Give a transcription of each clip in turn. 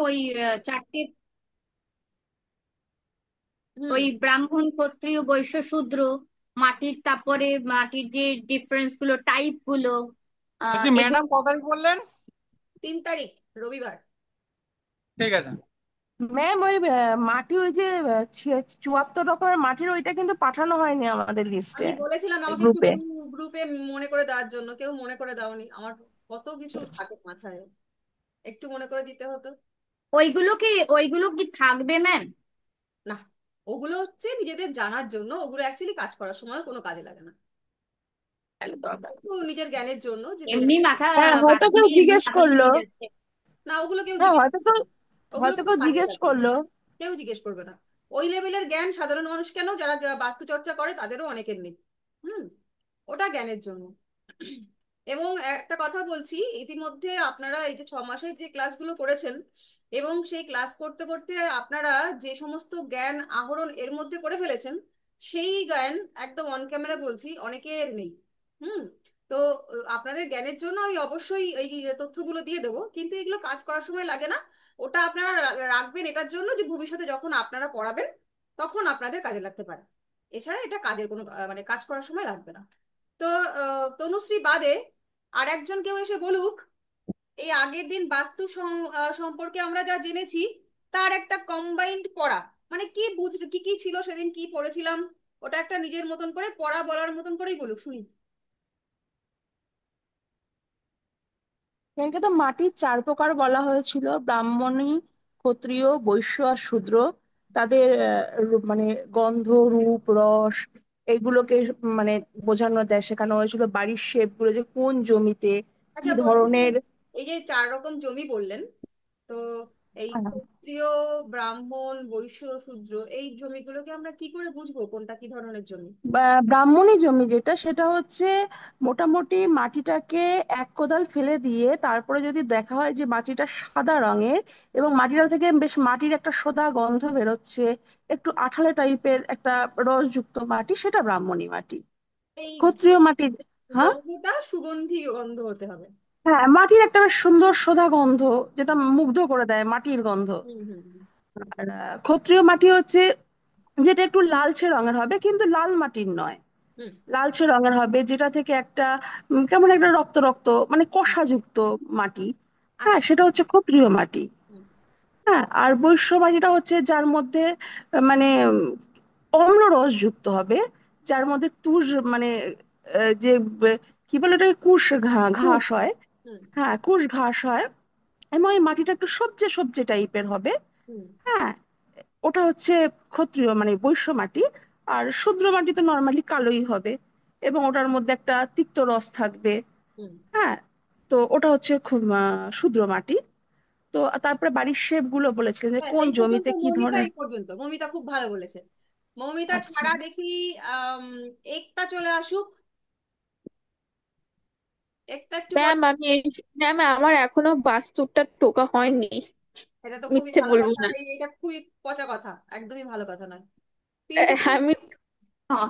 ওই চারটে, হুম। ওই ব্রাহ্মণ ক্ষত্রিয় বৈশ্য শূদ্র, মাটির, তারপরে মাটির যে ডিফারেন্স গুলো, টাইপ গুলো, বলছি এগুলো। ম্যাডাম কত তারিখ বললেন? 3 তারিখ, রবিবার। ঠিক আছে। ম্যাম ওই মাটি, ওই যে 74 রকমের মাটির ওইটা কিন্তু পাঠানো হয়নি আমাদের লিস্টে, আমি বলেছিলাম আমাকে একটু গ্রুপে। গ্রুপে মনে করে দেওয়ার জন্য, কেউ মনে করে দাওনি। আমার কত কিছু থাকে মাথায়, একটু মনে করে দিতে হতো। ওইগুলো কি থাকবে ম্যাম? না, ওগুলো হচ্ছে নিজেদের জানার জন্য, ওগুলো অ্যাকচুয়ালি কাজ করার সময় কোনো কাজে লাগে না। তাহলে দরকার একটু নিজের জ্ঞানের জন্য যে জেনে এমনি রাখা। মাথা, হ্যাঁ, হয়তো বাদ কেউ দিয়ে এমনি জিজ্ঞেস মাথা করলো। ঘুরিয়ে যাচ্ছে। না, ওগুলো কেউ হ্যাঁ, জিজ্ঞেস হয়তো করবে কেউ, না। ওগুলো হয়তো কোনো কেউ কাজে জিজ্ঞেস লাগে না। করলো। কেউ জিজ্ঞেস করবে না। ওই লেভেলের জ্ঞান সাধারণ মানুষ কেন, যারা বাস্তু চর্চা করে তাদেরও অনেকের নেই। হুম। ওটা জ্ঞানের জন্য। এবং একটা কথা বলছি, ইতিমধ্যে আপনারা এই যে 6 মাসের যে ক্লাসগুলো করেছেন, এবং সেই ক্লাস করতে করতে আপনারা যে সমস্ত জ্ঞান আহরণ এর মধ্যে করে ফেলেছেন, সেই জ্ঞান একদম অন ক্যামেরা বলছি অনেকের নেই। হুম। তো আপনাদের জ্ঞানের জন্য আমি অবশ্যই এই তথ্যগুলো দিয়ে দেবো, কিন্তু এগুলো কাজ করার সময় লাগে না। ওটা আপনারা রাখবেন এটার জন্য যে ভবিষ্যতে যখন আপনারা পড়াবেন তখন আপনাদের কাজে লাগতে পারে। এছাড়া এটা কাজের কোনো মানে কাজ করার সময় লাগবে না। তো তনুশ্রী বাদে আর একজন কেউ এসে বলুক, এই আগের দিন বাস্তু সম্পর্কে আমরা যা জেনেছি তার একটা কম্বাইন্ড পড়া, মানে কি কি কি ছিল সেদিন, কি পড়েছিলাম, ওটা একটা নিজের মতন করে পড়া বলার মতন করেই বলুক, শুনি। এখানকে তো মাটির 4 প্রকার বলা হয়েছিল: ব্রাহ্মণী, ক্ষত্রিয়, বৈশ্য আর শূদ্র। তাদের মানে গন্ধ, রূপ, রস, এগুলোকে মানে বোঝানো দেয়, শেখানো হয়েছিল। বাড়ির শেপ গুলো, যে কোন জমিতে কি আচ্ছা, বলছি যে ধরনের। এই যে 4 রকম জমি বললেন, তো এই ক্ষত্রিয়, ব্রাহ্মণ, বৈশ্য, শূদ্র, এই জমিগুলোকে আমরা কি করে বুঝবো কোনটা কি ধরনের জমি? ব্রাহ্মণী জমি যেটা, সেটা হচ্ছে মোটামুটি মাটিটাকে 1 কোদাল ফেলে দিয়ে তারপরে যদি দেখা হয় যে মাটিটা সাদা রঙের, এবং মাটিটা থেকে বেশ মাটির একটা সোদা গন্ধ বেরোচ্ছে, একটু আঠালো টাইপের একটা রসযুক্ত মাটি, সেটা ব্রাহ্মণী মাটি। এই ক্ষত্রিয় মাটি। হ্যাঁ। গন্ধটা সুগন্ধি গন্ধ হতে হবে। হ্যাঁ, মাটির একটা বেশ সুন্দর সোদা গন্ধ, যেটা মুগ্ধ করে দেয়, মাটির গন্ধ। হুম হুম হুম। আর ক্ষত্রিয় মাটি হচ্ছে যেটা একটু লালচে রঙের হবে, কিন্তু লাল মাটির নয়, হুম। লালচে রঙের হবে, যেটা থেকে একটা কেমন একটা রক্ত রক্ত, মানে হুম। কষাযুক্ত মাটি। হ্যাঁ, আচ্ছা। সেটা হচ্ছে ক্ষত্রিয় মাটি। হুম। হ্যাঁ, আর বৈশ্য মাটিটা হচ্ছে যার মধ্যে মানে অম্ল রস যুক্ত হবে, যার মধ্যে তুষ মানে যে কি বলে ওটাকে, কুশ হুম। ঘাস হয়। হুম। হ্যাঁ, কুশ ঘাস হয়, এবং এই মাটিটা একটু সবজে সবজে টাইপের হবে। হুম। হ্যাঁ, ওটা হচ্ছে ক্ষত্রিয় মানে বৈশ্য মাটি। আর শূদ্র মাটি তো নর্মালি কালোই হবে, এবং ওটার মধ্যে একটা তিক্ত রস থাকবে। হুম। হ্যাঁ, তো ওটা হচ্ছে খুব শূদ্র মাটি। তো তারপরে বাড়ির শেপ গুলো বলেছিলেন, যে ব্যাস কোন এই পর্যন্ত, জমিতে কি মৌমিতা ধরনের। এই পর্যন্ত, মৌমিতা খুব ভালো বলেছে। মৌমিতা আচ্ছা। ছাড়া দেখি আম, একতা চলে আসুক। একতা একটু বল। ম্যাম আমি ম্যাম আমার এখনো বাস্তুটা টোকা হয়নি, এটা তো খুবই মিথ্যে ভালো বলবো কথা, না। এটা খুবই পচা কথা, একদমই ভালো কথা নয়। পিন্টু বাবু, আমি হ্যাঁ।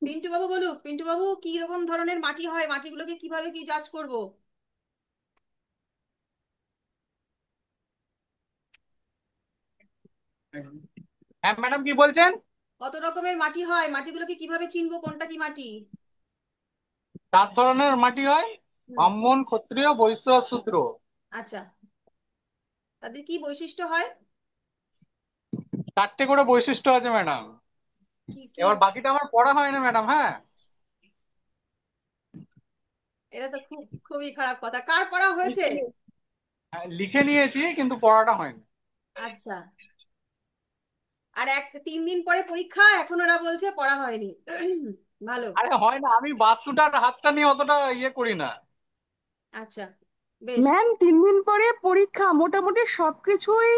পিন্টু বাবু বলুক, পিন্টু বাবু কি রকম ধরনের মাটি হয়, মাটিগুলোকে কিভাবে কি জাজ করব? হ্যাঁ ম্যাডাম কি বলছেন? কত রকমের মাটি হয়, মাটিগুলোকে কিভাবে চিনবো কোনটা কি মাটি? 4 ধরনের মাটি হয়: হুম। ব্রাহ্মণ, ক্ষত্রিয়, বৈশ্য আর শূদ্র। আচ্ছা, তাদের কি বৈশিষ্ট্য হয়? 4টে করে বৈশিষ্ট্য আছে ম্যাডাম। কি কি? এবার বাকিটা আমার পড়া হয় না ম্যাডাম। হ্যাঁ, এটা তো খুবই খারাপ কথা, কার পড়া হয়েছে? হ্যাঁ, লিখে নিয়েছি কিন্তু পড়াটা হয়নি। আচ্ছা। আর 3 দিন পরে পরীক্ষা, এখন ওরা বলছে পড়া হয়নি। ভালো। আরে হয় না, আমি বাস্তুটার হাতটা নিয়ে অতটা ইয়ে করি না। আচ্ছা, বেশ। ম্যাম, 3 দিন পরে পরীক্ষা, মোটামুটি সবকিছুই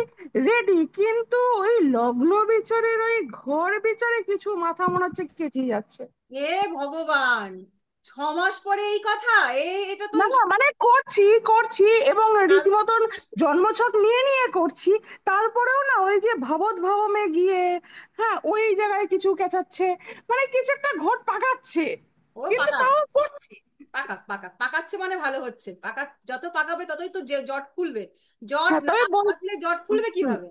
রেডি, কিন্তু ওই লগ্ন বিচারের ওই ঘর বিচারে কিছু মাথা মনে হচ্ছে কেচে যাচ্ছে। হে ভগবান, 6 মাস পরে এই কথা! এটা তো না না, মানে করছি করছি, এবং রীতিমতন জন্মছক নিয়ে নিয়ে করছি। তারপরেও না, ওই যে ভাবত ভাবমে গিয়ে, হ্যাঁ, ওই জায়গায় কিছু কেচাচ্ছে, মানে কিছু একটা ঘট পাকাচ্ছে। ও কিন্তু পাকা, তাও করছি। পাকাচ্ছে মানে ভালো হচ্ছে। যত পাকাবে ততই তো জট খুলবে। জট হ্যাঁ না তবে পাকলে জট খুলবে হুম, কিভাবে?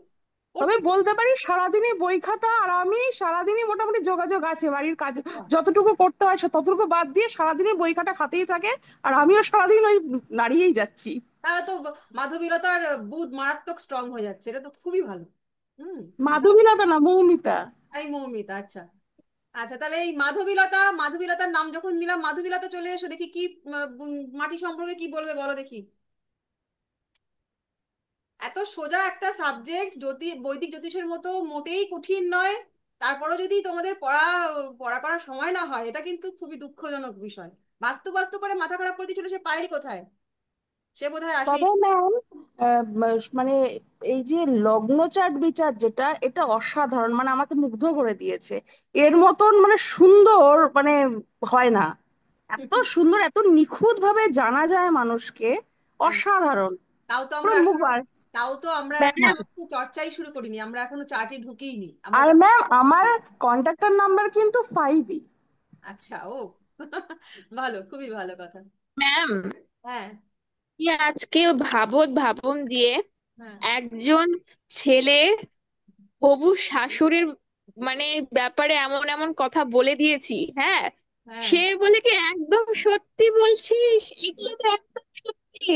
তবে করতে বলতে পারি সারাদিনই বই খাতা, আর আমি সারাদিনই মোটামুটি যোগাযোগ আছে বাড়ির কাজ, বাহ, যতটুকু করতে হয় ততটুকু বাদ দিয়ে সারাদিনই বই খাতা খাতেই থাকে। আর আমিও সারাদিন ওই নাড়িয়েই যাচ্ছি। তাহলে তো মাধবীলতার বুধ মারাত্মক স্ট্রং হয়ে যাচ্ছে, এটা তো খুবই ভালো। হুম। মাধবীলতা না, মৌমিতা। এই মৌমিতা, আচ্ছা। আচ্ছা, তাহলে এই মাধবীলতার নাম যখন নিলাম, মাধবীলতা চলে এসো দেখি কি মাটি সম্পর্কে কি বলবে বলো দেখি। এত সোজা একটা সাবজেক্ট, বৈদিক জ্যোতিষের মতো মোটেই কঠিন নয়। তারপরও যদি তোমাদের পড়া পড়া করার সময় না হয়, এটা কিন্তু খুবই দুঃখজনক বিষয়। বাস্তু বাস্তু করে মাথা খারাপ করে দিয়েছিল, সে পায়েল কোথায়? সে বোধহয় আসেই। তবে ম্যাম মানে এই যে লগ্ন চার্ট বিচার যেটা, এটা অসাধারণ, মানে আমাকে মুগ্ধ করে দিয়েছে। এর মতন মানে সুন্দর মানে হয় না। এত সুন্দর, এত নিখুঁত ভাবে জানা যায় মানুষকে, একদম। অসাধারণ। তাও তো পুরো আমরা মুখ এখনো তাও তো আমরা এখনো ম্যাম বাস্তু চর্চাই শুরু করিনি, আমরা এখনো চার্টে ঢুকিনি আর আমাদের। ম্যাম আমার কন্ট্যাক্টর নাম্বার কিন্তু 5ই। আচ্ছা, ও ভালো, খুবই ভালো কথা। ম্যাম হ্যাঁ, কি আজকে ভাবত ভাবন দিয়ে হ্যাঁ, একজন ছেলে হবু শাশুড়ির মানে ব্যাপারে এমন এমন কথা বলে দিয়েছি, হ্যাঁ। হ্যাঁ। সে বলে কি একদম সত্যি বলছিস, এগুলো তো একদম সত্যি।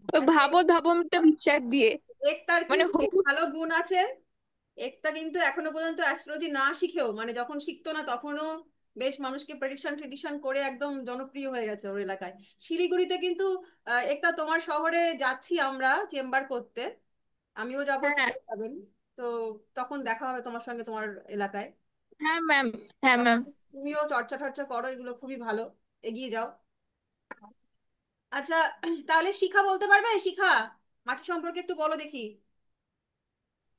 ওই আচ্ছা, ভাবত ভাবনটা বিচার দিয়ে একটার মানে কিন্তু হবু। ভালো গুণ আছে। একটা কিন্তু এখনো পর্যন্ত অ্যাস্ট্রোলজি না শিখেও, মানে যখন শিখতো না তখনও বেশ মানুষকে প্রেডিকশন ট্রেডিকশন করে একদম জনপ্রিয় হয়ে গেছে ওর এলাকায়। শিলিগুড়িতে কিন্তু একটা তোমার শহরে যাচ্ছি আমরা চেম্বার করতে, আমিও যাবো, হ্যাঁ, স্যার যাবেন। তো তখন দেখা হবে তোমার সঙ্গে তোমার এলাকায়। হ্যাঁ ম্যাম, হ্যাঁ ম্যাম। তখন তুমিও চর্চা টর্চা করো, এগুলো খুবই ভালো, এগিয়ে যাও। আচ্ছা, তাহলে শিখা বলতে পারবে? শিখা, মাটি সম্পর্কে একটু বলো দেখি।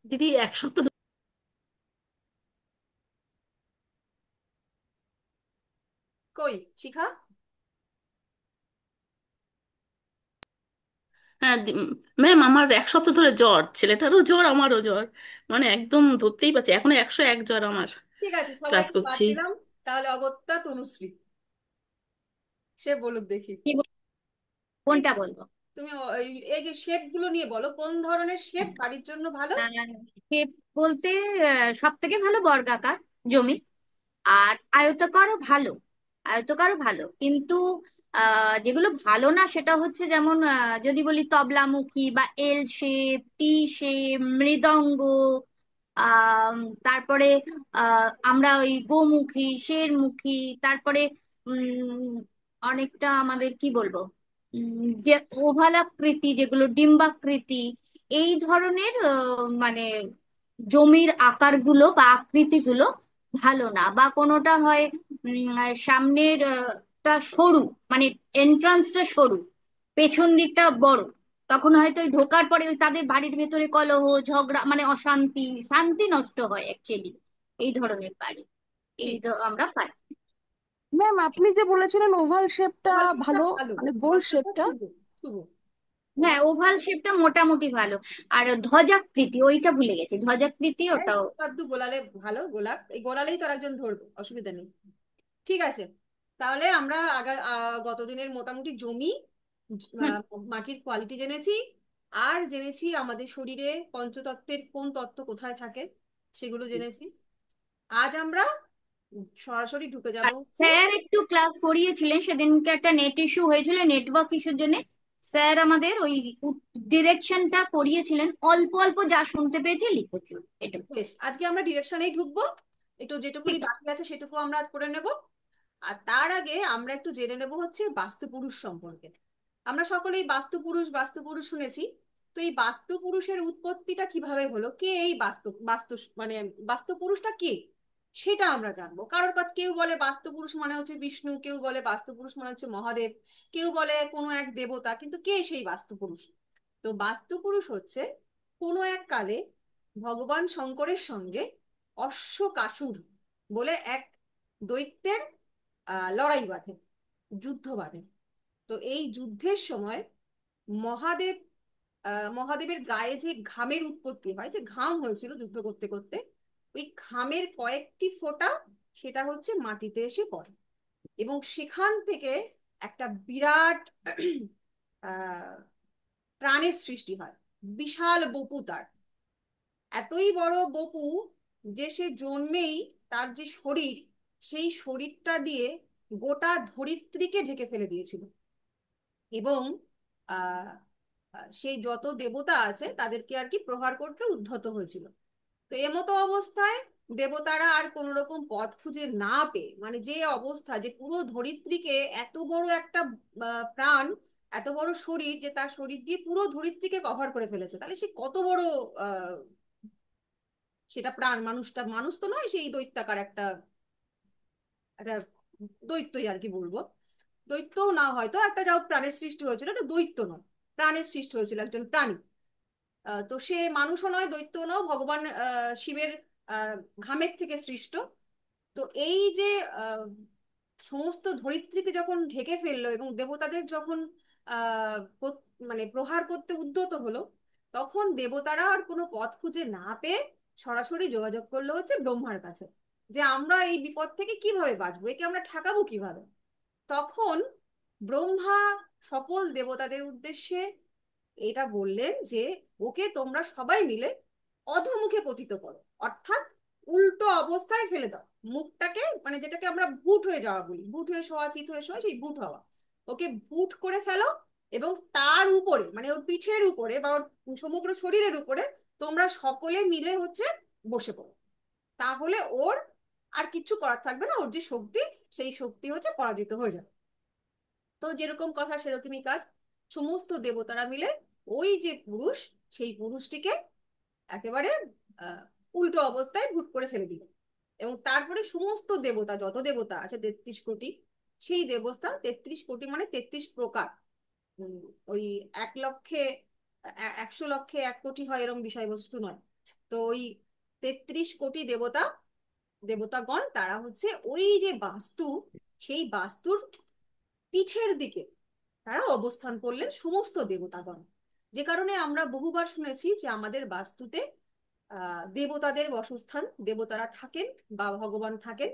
দিদি এক সপ্তাহ কই শিখা? হ্যাঁ ম্যাম, আমার এক সপ্তাহ ধরে জ্বর, ছেলেটারও জ্বর আমারও জ্বর, মানে একদম ধরতেই পারছি, এখনো 101 জ্বর আমার। ঠিক আছে, ক্লাস সবাইকে বাদ করছি। দিলাম। তাহলে অগত্যা তনুশ্রী, সে বলুক দেখি। কি এই কোনটা বলবো? তুমি এই যে শেপ গুলো নিয়ে বলো, কোন ধরনের শেপ বাড়ির জন্য ভালো? শেপ বলতে সব থেকে ভালো বর্গাকার জমি, আর আয়তকারও ভালো। আয়তকারও ভালো, কিন্তু যেগুলো ভালো না সেটা হচ্ছে যেমন যদি বলি তবলামুখী বা এল শেপ, টি শেপ, মৃদঙ্গ, আহ তারপরে আমরা ওই গোমুখী, শেরমুখী, তারপরে উম অনেকটা আমাদের কি বলবো, যে ওভালাকৃতি, যেগুলো ডিম্বাকৃতি, এই ধরনের মানে জমির আকারগুলো বা আকৃতিগুলো ভালো না। বা কোনোটা হয় সামনের টা সরু, মানে এন্ট্রান্সটা সরু, পেছন দিকটা বড়, তখন হয়তো ওই ঢোকার পরে ওই তাদের বাড়ির ভেতরে কলহ ঝগড়া, মানে অশান্তি, শান্তি নষ্ট হয় অ্যাকচুয়ালি। এই ধরনের বাড়ি ঠিক। আমরা পাই। ম্যাম আপনি যে বলেছিলেন ওভাল শেপটা ওভাল শেপটা ভালো, ভালো, মানে গোল ওভাল শেপটা শেপটা। শুভ, শুভ। হ্যাঁ, ওভাল, ওভাল শেপটা মোটামুটি ভালো। আর ধ্বজাকৃতি, ওইটা ভুলে গেছি, ধ্বজাকৃতি এই ওটাও। পদ্ম গোলালে ভালো, গোলাপ এই গোলালেই তো আর একজন ধরবে, অসুবিধা নেই। ঠিক আছে, তাহলে আমরা গতদিনের মোটামুটি জমি, হুম। মাটির কোয়ালিটি জেনেছি। আর জেনেছি আমাদের শরীরে পঞ্চতত্ত্বের কোন তত্ত্ব কোথায় থাকে, সেগুলো জেনেছি। আজ আমরা সরাসরি ঢুকে যাব আর হচ্ছে। স্যার একটু ক্লাস করিয়েছিলেন সেদিনকে, একটা নেট ইস্যু হয়েছিল, নেটওয়ার্ক ইস্যুর জন্য। স্যার আমাদের ওই ডিরেকশনটা করিয়েছিলেন, অল্প অল্প যা শুনতে পেয়েছি লিখেছি, এটুকু। বেশ, আজকে আমরা ডিরেকশনেই ঢুকবো। একটু যেটুকুনি ঠিক আছে। বাকি আছে সেটুকু আমরা আজ করে নেব। আর তার আগে আমরা একটু জেনে নেব হচ্ছে বাস্তুপুরুষ সম্পর্কে। আমরা সকলেই বাস্তুপুরুষ বাস্তুপুরুষ শুনেছি। তো এই বাস্তুপুরুষের উৎপত্তিটা কিভাবে হলো, কে এই বাস্তু মানে বাস্তুপুরুষটা কে, সেটা আমরা জানবো। কারোর কাছে কেউ বলে বাস্তুপুরুষ মানে হচ্ছে বিষ্ণু, কেউ বলে বাস্তুপুরুষ মানে হচ্ছে মহাদেব, কেউ বলে কোনো এক দেবতা, কিন্তু কে সেই বাস্তুপুরুষ? তো বাস্তুপুরুষ হচ্ছে কোনো এক কালে ভগবান শঙ্করের সঙ্গে অশ্বকাসুর বলে এক দৈত্যের লড়াই বাঁধে, যুদ্ধ বাঁধে। তো এই যুদ্ধের সময় মহাদেব মহাদেবের গায়ে যে ঘামের উৎপত্তি হয়, যে ঘাম হয়েছিল যুদ্ধ করতে করতে, ওই ঘামের কয়েকটি ফোঁটা সেটা হচ্ছে মাটিতে এসে পড়ে। এবং সেখান থেকে একটা বিরাট আহ প্রাণের সৃষ্টি হয়, বিশাল বপু তার, এতই বড় বপু যে সে জন্মেই তার যে শরীর, সেই শরীরটা দিয়ে গোটা ধরিত্রীকে ঢেকে ফেলে দিয়েছিল। এবং আহ সেই যত দেবতা আছে তাদেরকে আর কি প্রহার করতে উদ্ধত হয়েছিল। তো এমতো অবস্থায় দেবতারা আর কোন রকম পথ খুঁজে না পেয়ে, মানে যে অবস্থা, যে পুরো ধরিত্রীকে, এত বড় একটা প্রাণ, এত বড় শরীর, যে তার শরীর দিয়ে পুরো ধরিত্রীকে কভার করে ফেলেছে, তাহলে সে কত বড় আহ সেটা প্রাণ, মানুষটা মানুষ তো নয়, সেই দৈত্যাকার একটা একটা দৈত্যই আর কি বলবো, দৈত্যও না, হয়তো একটা যাও প্রাণের সৃষ্টি হয়েছিল, একটা দৈত্য নয়, প্রাণের সৃষ্টি হয়েছিল একজন প্রাণী। তো সে মানুষও নয়, দৈত্যও নয়, ভগবান শিবের আহ, ঘামের থেকে সৃষ্ট। তো এই যে আহ, সমস্ত ধরিত্রীকে যখন ঢেকে ফেললো এবং দেবতাদের যখন মানে প্রহার করতে উদ্যত হলো, তখন দেবতারা আর কোনো পথ খুঁজে না পেয়ে সরাসরি যোগাযোগ করলো হচ্ছে ব্রহ্মার কাছে, যে আমরা এই বিপদ থেকে কিভাবে বাঁচবো, একে আমরা ঠেকাবো কিভাবে। তখন ব্রহ্মা সকল দেবতাদের উদ্দেশ্যে এটা বললেন যে ওকে তোমরা সবাই মিলে অধোমুখে পতিত করো, অর্থাৎ উল্টো অবস্থায় ফেলে দাও, মুখটাকে, মানে যেটাকে আমরা ভূত হয়ে যাওয়া বলি, ভূত হয়ে শোয়া, চিত হয়ে শোয়া, সেই ভূত হওয়া, ওকে ভূত করে ফেলো। এবং তার উপরে, মানে ওর পিঠের উপরে বা ওর সমগ্র শরীরের উপরে তোমরা সকলে মিলে হচ্ছে বসে পড়ো, তাহলে ওর আর কিচ্ছু করার থাকবে না, ওর যে শক্তি, সেই শক্তি হচ্ছে পরাজিত হয়ে যাবে। তো যেরকম কথা সেরকমই কাজ, সমস্ত দেবতারা মিলে ওই যে পুরুষ, সেই পুরুষটিকে একেবারে আহ উল্টো অবস্থায় ভূত করে ফেলে দিল। এবং তারপরে সমস্ত দেবতা, যত দেবতা আছে 33 কোটি, সেই দেবতা 33 কোটি মানে 33 প্রকার, উম, ওই 1 লক্ষে 100 লক্ষে 1 কোটি হয় এরকম বিষয়বস্তু নয়। তো ওই 33 কোটি দেবতা, দেবতাগণ, তারা হচ্ছে ওই যে বাস্তু, সেই বাস্তুর পিঠের দিকে তারা অবস্থান করলেন সমস্ত দেবতাগণ। যে কারণে আমরা বহুবার শুনেছি যে আমাদের বাস্তুতে দেবতাদের বাসস্থান, দেবতারা থাকেন বা ভগবান থাকেন।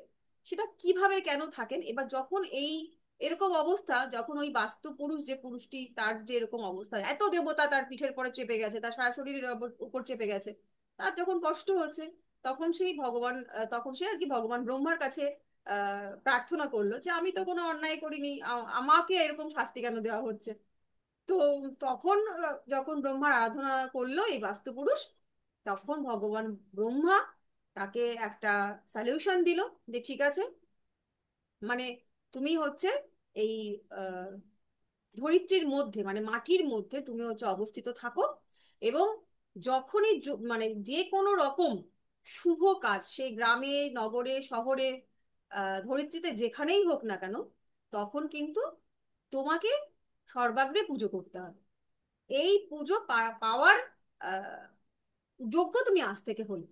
সেটা কিভাবে কেন থাকেন, এবার যখন এই এরকম অবস্থা, যখন ওই বাস্তু পুরুষ, যে পুরুষটি, তার যে এরকম অবস্থা, এত দেবতা তার পিঠের পরে চেপে গেছে, তার সারা শরীরের উপর চেপে গেছে, তার যখন কষ্ট হচ্ছে, তখন সেই ভগবান তখন সে আর কি ভগবান ব্রহ্মার কাছে প্রার্থনা করলো যে আমি তো কোনো অন্যায় করিনি, আমাকে এরকম শাস্তি কেন দেওয়া হচ্ছে। তো তখন যখন ব্রহ্মার আরাধনা করলো এই বাস্তু পুরুষ, তখন ভগবান ব্রহ্মা তাকে একটা সলিউশন দিল, যে ঠিক আছে, মানে তুমি হচ্ছে এই আহ, ধরিত্রীর মধ্যে, মানে মাটির মধ্যে তুমি হচ্ছে অবস্থিত থাকো, এবং যখনই মানে যে কোনো রকম শুভ কাজ, সে গ্রামে, নগরে, শহরে, ধরিত্রীতে যেখানেই হোক না কেন, তখন কিন্তু তোমাকে সর্বাগ্রে পুজো করতে হবে। এই পুজো পাওয়ার আহ, যোগ্য তুমি আজ থেকে হলে।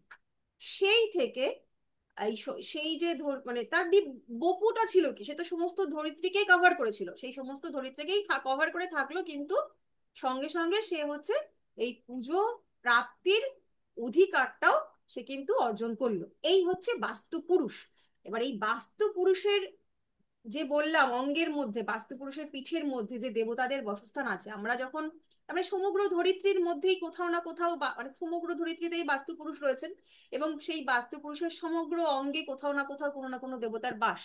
সেই থেকে সেই যে মানে তার বপুটা ছিল কি, সে তো সমস্ত ধরিত্রীকেই কভার করেছিল, সেই সমস্ত ধরিত্রীকেই কভার করে থাকলো, কিন্তু সঙ্গে সঙ্গে সে হচ্ছে এই পুজো প্রাপ্তির অধিকারটাও সে কিন্তু অর্জন করলো। এই হচ্ছে বাস্তু পুরুষ। এবার এই বাস্তু পুরুষের যে বললাম অঙ্গের মধ্যে, বাস্তু পুরুষের পিঠের মধ্যে যে দেবতাদের বাসস্থান আছে, আমরা যখন, আমরা সমগ্র ধরিত্রীর মধ্যেই কোথাও না কোথাও, মানে সমগ্র ধরিত্রীতেই বাস্তু পুরুষ রয়েছেন, এবং সেই বাস্তু পুরুষের সমগ্র অঙ্গে কোথাও না কোথাও কোনো না কোনো দেবতার বাস।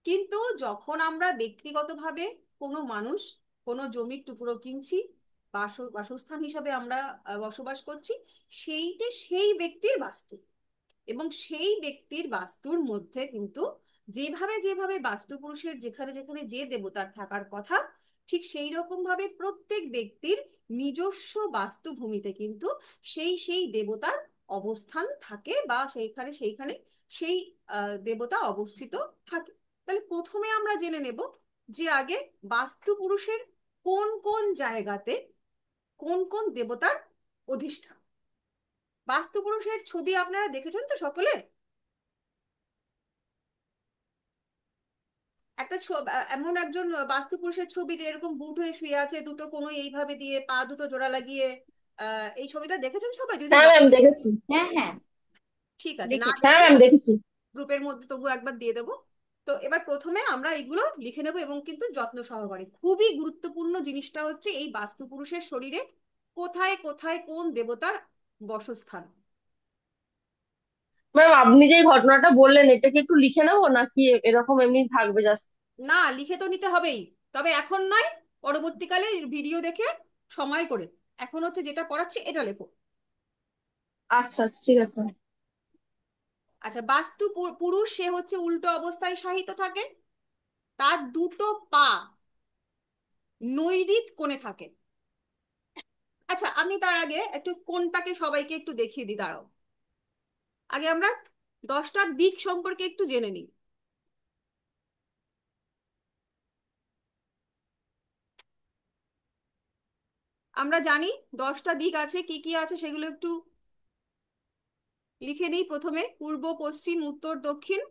কিন্তু যখন আমরা ব্যক্তিগতভাবে কোনো মানুষ কোনো জমির টুকরো কিনছি, বাসস্থান হিসাবে আমরা বসবাস করছি, সেইটা সেই ব্যক্তির বাস্তু, এবং সেই ব্যক্তির বাস্তুর মধ্যে কিন্তু যেভাবে যেভাবে বাস্তু পুরুষের যেখানে যেখানে যে দেবতার থাকার কথা, ঠিক সেই রকম ভাবে প্রত্যেক ব্যক্তির নিজস্ব বাস্তুভূমিতে কিন্তু সেই সেই দেবতার অবস্থান থাকে, বা সেইখানে সেইখানে সেই দেবতা অবস্থিত থাকে। তাহলে প্রথমে আমরা জেনে নেব যে আগে বাস্তু পুরুষের কোন কোন জায়গাতে কোন কোন দেবতার অধিষ্ঠান। বাস্তু পুরুষের ছবি আপনারা দেখেছেন তো সকলে? একটা এমন একজন বাস্তু পুরুষের ছবি, যে এরকম বুট হয়ে শুয়ে আছে, দুটো কোনো এইভাবে দিয়ে পা দুটো জোড়া লাগিয়ে, এই ছবিটা দেখেছেন সবাই? যদি হ্যাঁ না, ম্যাম দেখেছি। হ্যাঁ হ্যাঁ, ঠিক আছে, না দেখেছি। হ্যাঁ দেখলে ম্যাম দেখেছি। গ্রুপের মধ্যে তবু একবার দিয়ে দেবো। তো এবার প্রথমে আমরা এগুলো লিখে নেব, এবং কিন্তু যত্ন সহকারে। খুবই গুরুত্বপূর্ণ জিনিসটা হচ্ছে এই বাস্তু পুরুষের শরীরে কোথায় কোথায় কোন দেবতার বসস্থান। ম্যাম আপনি যে ঘটনাটা বললেন এটা কি একটু লিখে নেবো নাকি এরকম এমনি থাকবে জাস্ট? না, লিখে তো নিতে হবেই, তবে এখন নয়, পরবর্তীকালে ভিডিও দেখে সময় করে। এখন হচ্ছে যেটা পড়াচ্ছি এটা লেখো। আচ্ছা আচ্ছা, ঠিক আছে। আচ্ছা, বাস্তু পুরুষ সে হচ্ছে উল্টো অবস্থায় শায়িত থাকে, তার দুটো পা নৈঋত কোণে থাকে। আচ্ছা, আমি তার আগে একটু কোণটাকে সবাইকে একটু দেখিয়ে দিই, দাঁড়াও। আগে আমরা 10টা দিক সম্পর্কে একটু জেনে নিই। আমরা জানি 10টা দিক আছে, কি কি আছে সেগুলো একটু লিখে নিই। প্রথমে পূর্ব, পশ্চিম, উত্তর, দক্ষিণ।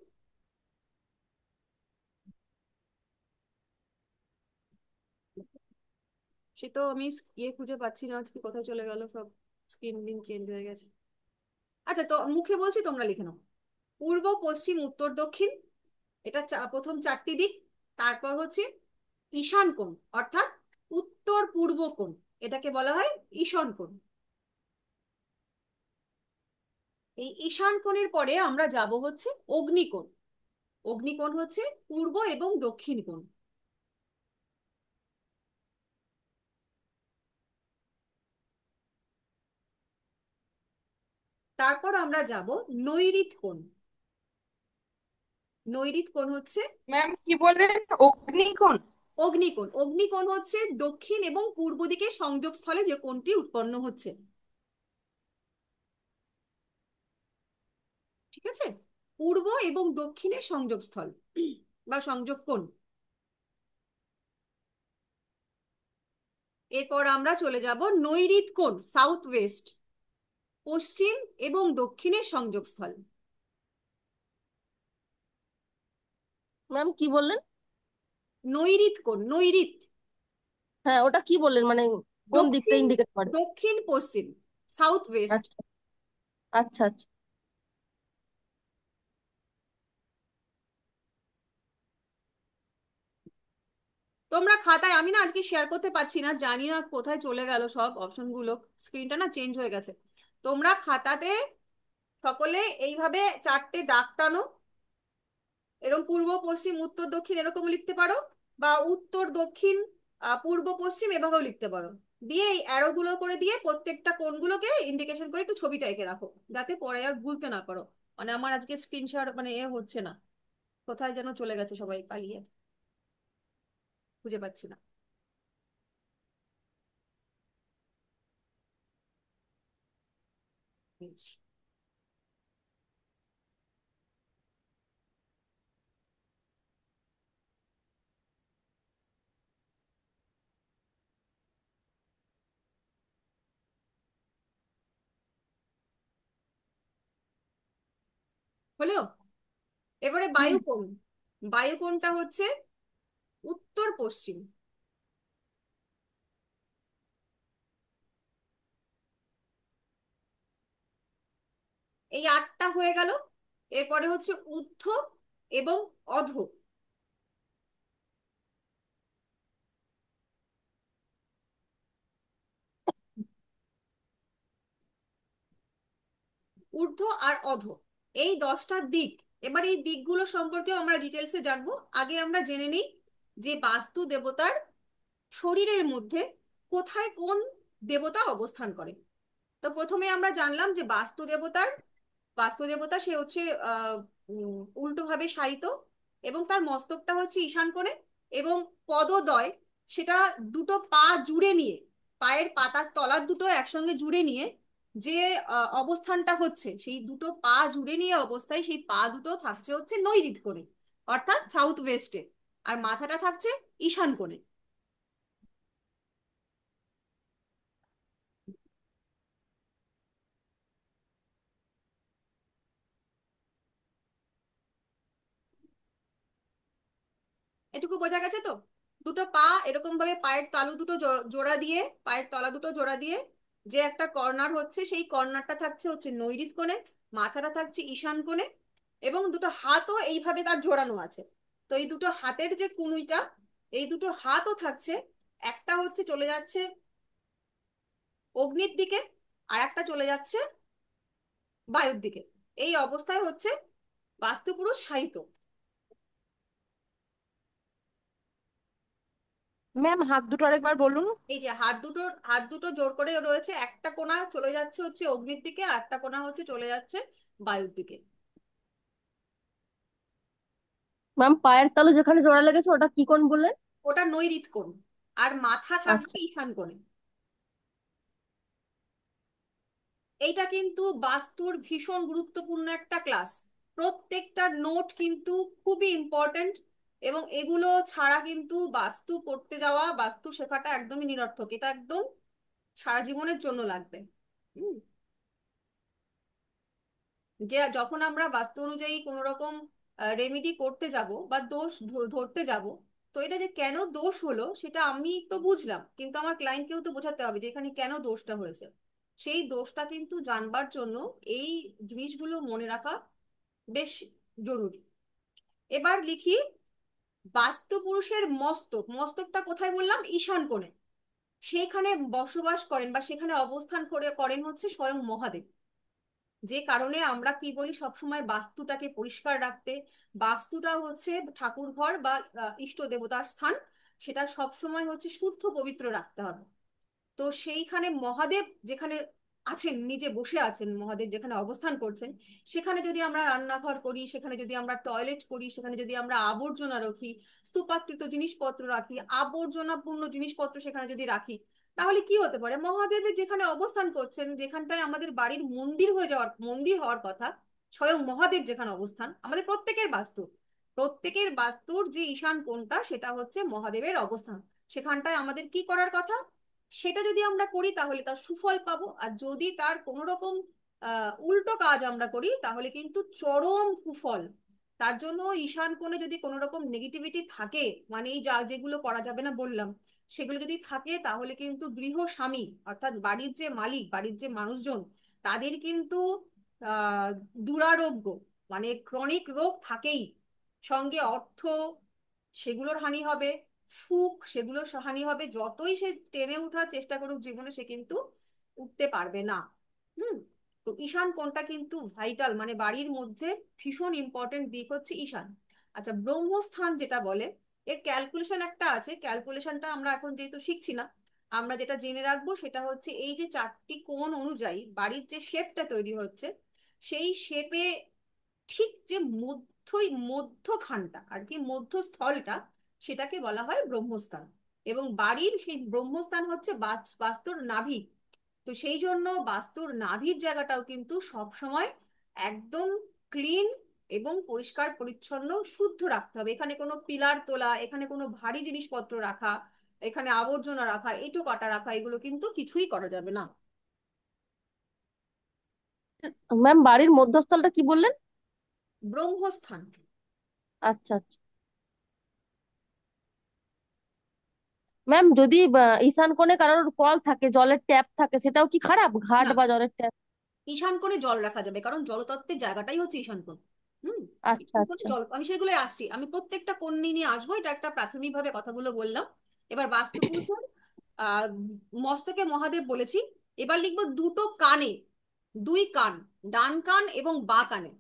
সে তো আমি খুঁজে পাচ্ছি না, আজকে কোথায় চলে গেল সব, স্ক্রিন চেঞ্জ হয়ে গেছে। আচ্ছা, তো মুখে বলছি, তোমরা লিখে নাও। পূর্ব, পশ্চিম, উত্তর, দক্ষিণ, এটা প্রথম 4টি দিক। তারপর হচ্ছে ঈশান কোণ, অর্থাৎ উত্তর পূর্ব কোণ, এটাকে বলা হয় ঈশান কোণ। এই ঈশান কোণের পরে আমরা যাব হচ্ছে অগ্নিকোণ। অগ্নিকোণ হচ্ছে পূর্ব এবং দক্ষিণ কোণ। তারপর আমরা যাব নৈঋত কোণ। নৈঋত কোণ হচ্ছে ম্যাম কি বললেন? অগ্নিকোণ? অগ্নিকোণ। অগ্নিকোণ হচ্ছে দক্ষিণ এবং পূর্ব দিকে সংযোগস্থলে যে কোণটি উৎপন্ন হচ্ছে, ঠিক আছে? পূর্ব এবং দক্ষিণের সংযোগস্থল বা সংযোগ কোণ। এরপর আমরা চলে যাব নৈঋত কোণ, সাউথ ওয়েস্ট, পশ্চিম এবং দক্ষিণের সংযোগস্থল। ম্যাম কি বললেন? নৈঋত কোণ, নৈঋত। হ্যাঁ ওটা কি বললেন, মানে কোন দিকটা দক্ষিণ, ইন্ডিকেট করে? দক্ষিণ পশ্চিম, সাউথ ওয়েস্ট। আচ্ছা আচ্ছা আচ্ছা। তোমরা খাতায়, আমি না আজকে শেয়ার করতে পারছি না, জানি না কোথায় চলে গেল সব অপশনগুলো, স্ক্রিনটা না চেঞ্জ হয়ে গেছে। তোমরা খাতাতে সকলে এইভাবে 4টে দাগ টানো, এরকম পূর্ব, পশ্চিম, উত্তর, দক্ষিণ এরকম লিখতে পারো, বা উত্তর, দক্ষিণ, পূর্ব, পশ্চিম এভাবেও লিখতে পারো। দিয়ে এই অ্যারো গুলো করে দিয়ে প্রত্যেকটা কোণগুলোকে ইন্ডিকেশন করে একটু ছবিটা এঁকে রাখো, যাতে পরে আর ভুলতে না পারো। মানে আমার আজকে স্ক্রিনশট মানে হচ্ছে না, কোথায় যেন চলে গেছে সবাই পালিয়ে, খুঁজে পাচ্ছি না। পেয়েছি। হলো? এবারে হুম। বায়ুকোণ। বায়ুকোণটা হচ্ছে উত্তর পশ্চিম। এই 8টা হয়ে গেল। এরপরে হচ্ছে ঊর্ধ্ব এবং অধ। ঊর্ধ্ব আর অধ, এই 10টা দিক। এবার এই দিকগুলো সম্পর্কে আমরা ডিটেলসে জানবো। আগে আমরা জেনে নিই যে বাস্তু দেবতার শরীরের মধ্যে কোথায় কোন দেবতা অবস্থান করে। তো প্রথমে আমরা জানলাম যে বাস্তু দেবতা সে হচ্ছে উল্টো ভাবে শায়িত, এবং তার মস্তকটা হচ্ছে ঈশান কোণে, এবং পদদ্বয় সেটা দুটো পা জুড়ে নিয়ে, পায়ের পাতার তলার দুটো একসঙ্গে জুড়ে নিয়ে যে অবস্থানটা হচ্ছে, সেই দুটো পা জুড়ে নিয়ে অবস্থায় সেই পা দুটো থাকছে হচ্ছে নৈঋত কোণে, অর্থাৎ সাউথ ওয়েস্টে, আর মাথাটা থাকছে ঈশান কোণে। এটুকু বোঝা গেছে তো? দুটো পা এরকম ভাবে পায়ের তালু দুটো জোড়া দিয়ে, পায়ের তলা দুটো জোড়া দিয়ে যে একটা কর্নার হচ্ছে, সেই কর্নারটা থাকছে হচ্ছে নৈঋত কোণে, মাথাটা থাকছে ঈশান কোণে, এবং দুটো হাতও এইভাবে তার জোড়ানো আছে। তো এই দুটো হাতের যে কুনুইটা, এই দুটো হাতও থাকছে, একটা হচ্ছে চলে যাচ্ছে অগ্নির দিকে, আর একটা চলে যাচ্ছে বায়ুর দিকে। এই অবস্থায় হচ্ছে বাস্তুপুরুষ শায়িত। ম্যাম হাত দুটো আরেকবার বলুন। এই যে হাত দুটো জোর করে রয়েছে, একটা কোণা চলে যাচ্ছে হচ্ছে অগ্নির দিকে, আর একটা কোণা হচ্ছে চলে যাচ্ছে বায়ুর দিকে। ম্যাম পায়ের তালু যেখানে জোড়া লেগেছে ওটা কি কোণ বললেন? ওটা নৈঋত কোণ, আর মাথা থাকবে আচ্ছা। ঈশান কোণে। এইটা কিন্তু বাস্তুর ভীষণ গুরুত্বপূর্ণ একটা ক্লাস। প্রত্যেকটা নোট কিন্তু খুবই ইম্পর্ট্যান্ট, এবং এগুলো ছাড়া কিন্তু বাস্তু করতে যাওয়া, বাস্তু শেখাটা একদমই নিরর্থক। এটা একদম সারা জীবনের জন্য লাগবে। হুম। যে যখন আমরা বাস্তু অনুযায়ী কোনো রকম রেমিডি করতে যাব বা দোষ ধরতে যাব, তো এটা যে কেন দোষ হলো সেটা আমি তো বুঝলাম, কিন্তু আমার ক্লায়েন্টকেও তো বোঝাতে হবে যে এখানে কেন দোষটা হয়েছে। সেই দোষটা কিন্তু জানবার জন্য এই জিনিসগুলো মনে রাখা বেশ জরুরি। এবার লিখি, বাস্তু পুরুষের মস্তক, মস্তকটা কোথায় বললাম? ঈশান কোণে। সেইখানে বসবাস করেন বা সেখানে অবস্থান করে করেন হচ্ছে স্বয়ং মহাদেব। যে কারণে আমরা কি বলি সবসময় বাস্তুটাকে পরিষ্কার রাখতে। বাস্তুটা হচ্ছে ঠাকুর ঘর বা ইষ্ট দেবতার স্থান, সেটা সব সময় হচ্ছে শুদ্ধ পবিত্র রাখতে হবে। তো সেইখানে মহাদেব যেখানে আছেন, নিজে বসে আছেন মহাদেব যেখানে অবস্থান করছেন, সেখানে যদি আমরা রান্নাঘর করি, সেখানে যদি আমরা টয়লেট করি, সেখানে যদি আমরা আবর্জনা রাখি, স্তূপাকৃত জিনিসপত্র রাখি, আবর্জনাপূর্ণ জিনিসপত্র সেখানে যদি রাখি, তাহলে কি হতে পারে? মহাদেবের যেখানে অবস্থান করছেন, যেখানটায় আমাদের বাড়ির মন্দির হওয়ার কথা, স্বয়ং মহাদেব যেখানে অবস্থান, আমাদের প্রত্যেকের বাস্তুর যে ঈশান কোণটা সেটা হচ্ছে মহাদেবের অবস্থান। সেখানটায় আমাদের কি করার কথা, সেটা যদি আমরা করি তাহলে তার সুফল পাবো। আর যদি তার কোনো রকম উল্টো কাজ আমরা করি তাহলে কিন্তু চরম কুফল। তার জন্য ঈশান কোণে যদি কোনো রকম নেগেটিভিটি থাকে, মানে এই যেগুলো করা যাবে না বললাম, সেগুলো যদি থাকে, তাহলে কিন্তু গৃহ স্বামী অর্থাৎ বাড়ির যে মালিক, বাড়ির যে মানুষজন, তাদের কিন্তু আহ দুরারোগ্য, মানে ক্রনিক রোগ থাকেই। সঙ্গে অর্থ, সেগুলোর হানি হবে। সুখ, সেগুলোর হানি হবে। যতই সে টেনে ওঠার চেষ্টা করুক জীবনে, সে কিন্তু উঠতে পারবে না। হুম। তো ঈশান কোণটা কিন্তু ভাইটাল, মানে বাড়ির মধ্যে ভীষণ ইম্পর্টেন্ট দিক হচ্ছে ঈশান। আচ্ছা, ব্রহ্মস্থান যেটা বলে, এর ক্যালকুলেশন একটা আছে। ক্যালকুলেশনটা আমরা এখন যেহেতু শিখছি না, আমরা যেটা জেনে রাখবো সেটা হচ্ছে এই যে চারটি কোণ অনুযায়ী বাড়ির যে শেপটা তৈরি হচ্ছে, সেই শেপে ঠিক যে মধ্যখানটা আর কি, মধ্যস্থলটা, সেটাকে বলা হয় ব্রহ্মস্থান। এবং বাড়ির সেই ব্রহ্মস্থান হচ্ছে বাস্তুর নাভি। তো সেই জন্য বাস্তুর নাভির জায়গাটাও কিন্তু সব সময় একদম ক্লিন এবং পরিষ্কার পরিচ্ছন্ন শুদ্ধ রাখতে হবে। এখানে কোনো পিলার তোলা, এখানে কোনো ভারী জিনিসপত্র রাখা, এখানে আবর্জনা রাখা, এঁটো কাটা রাখা, এগুলো কিন্তু কিছুই করা যাবে না। ম্যাম বাড়ির মধ্যস্থলটা কি বললেন? ব্রহ্মস্থান। আচ্ছা আচ্ছা। ম্যাম যদি ঈশান কোণে কারোর কল থাকে, জলের ট্যাপ থাকে, সেটাও কি খারাপ? ঘাট না, বা জলের ট্যাপ? ঈশান কোণে জল রাখা যাবে, কারণ জলতত্ত্বের জায়গাটাই হচ্ছে ঈশান কোণ। হুম। আচ্ছা ঈশান কোণে আচ্ছা। জল, আমি সেগুলো আসছি, আমি প্রত্যেকটা কোণ নিয়ে আসবো। এটা একটা প্রাথমিক ভাবে কথাগুলো বললাম। এবার বাস্তুপুরুষের আহ মস্তকে মহাদেব বলেছি। এবার লিখবো দুটো কানে, দুই কান, ডান কান এবং বাঁ কানে।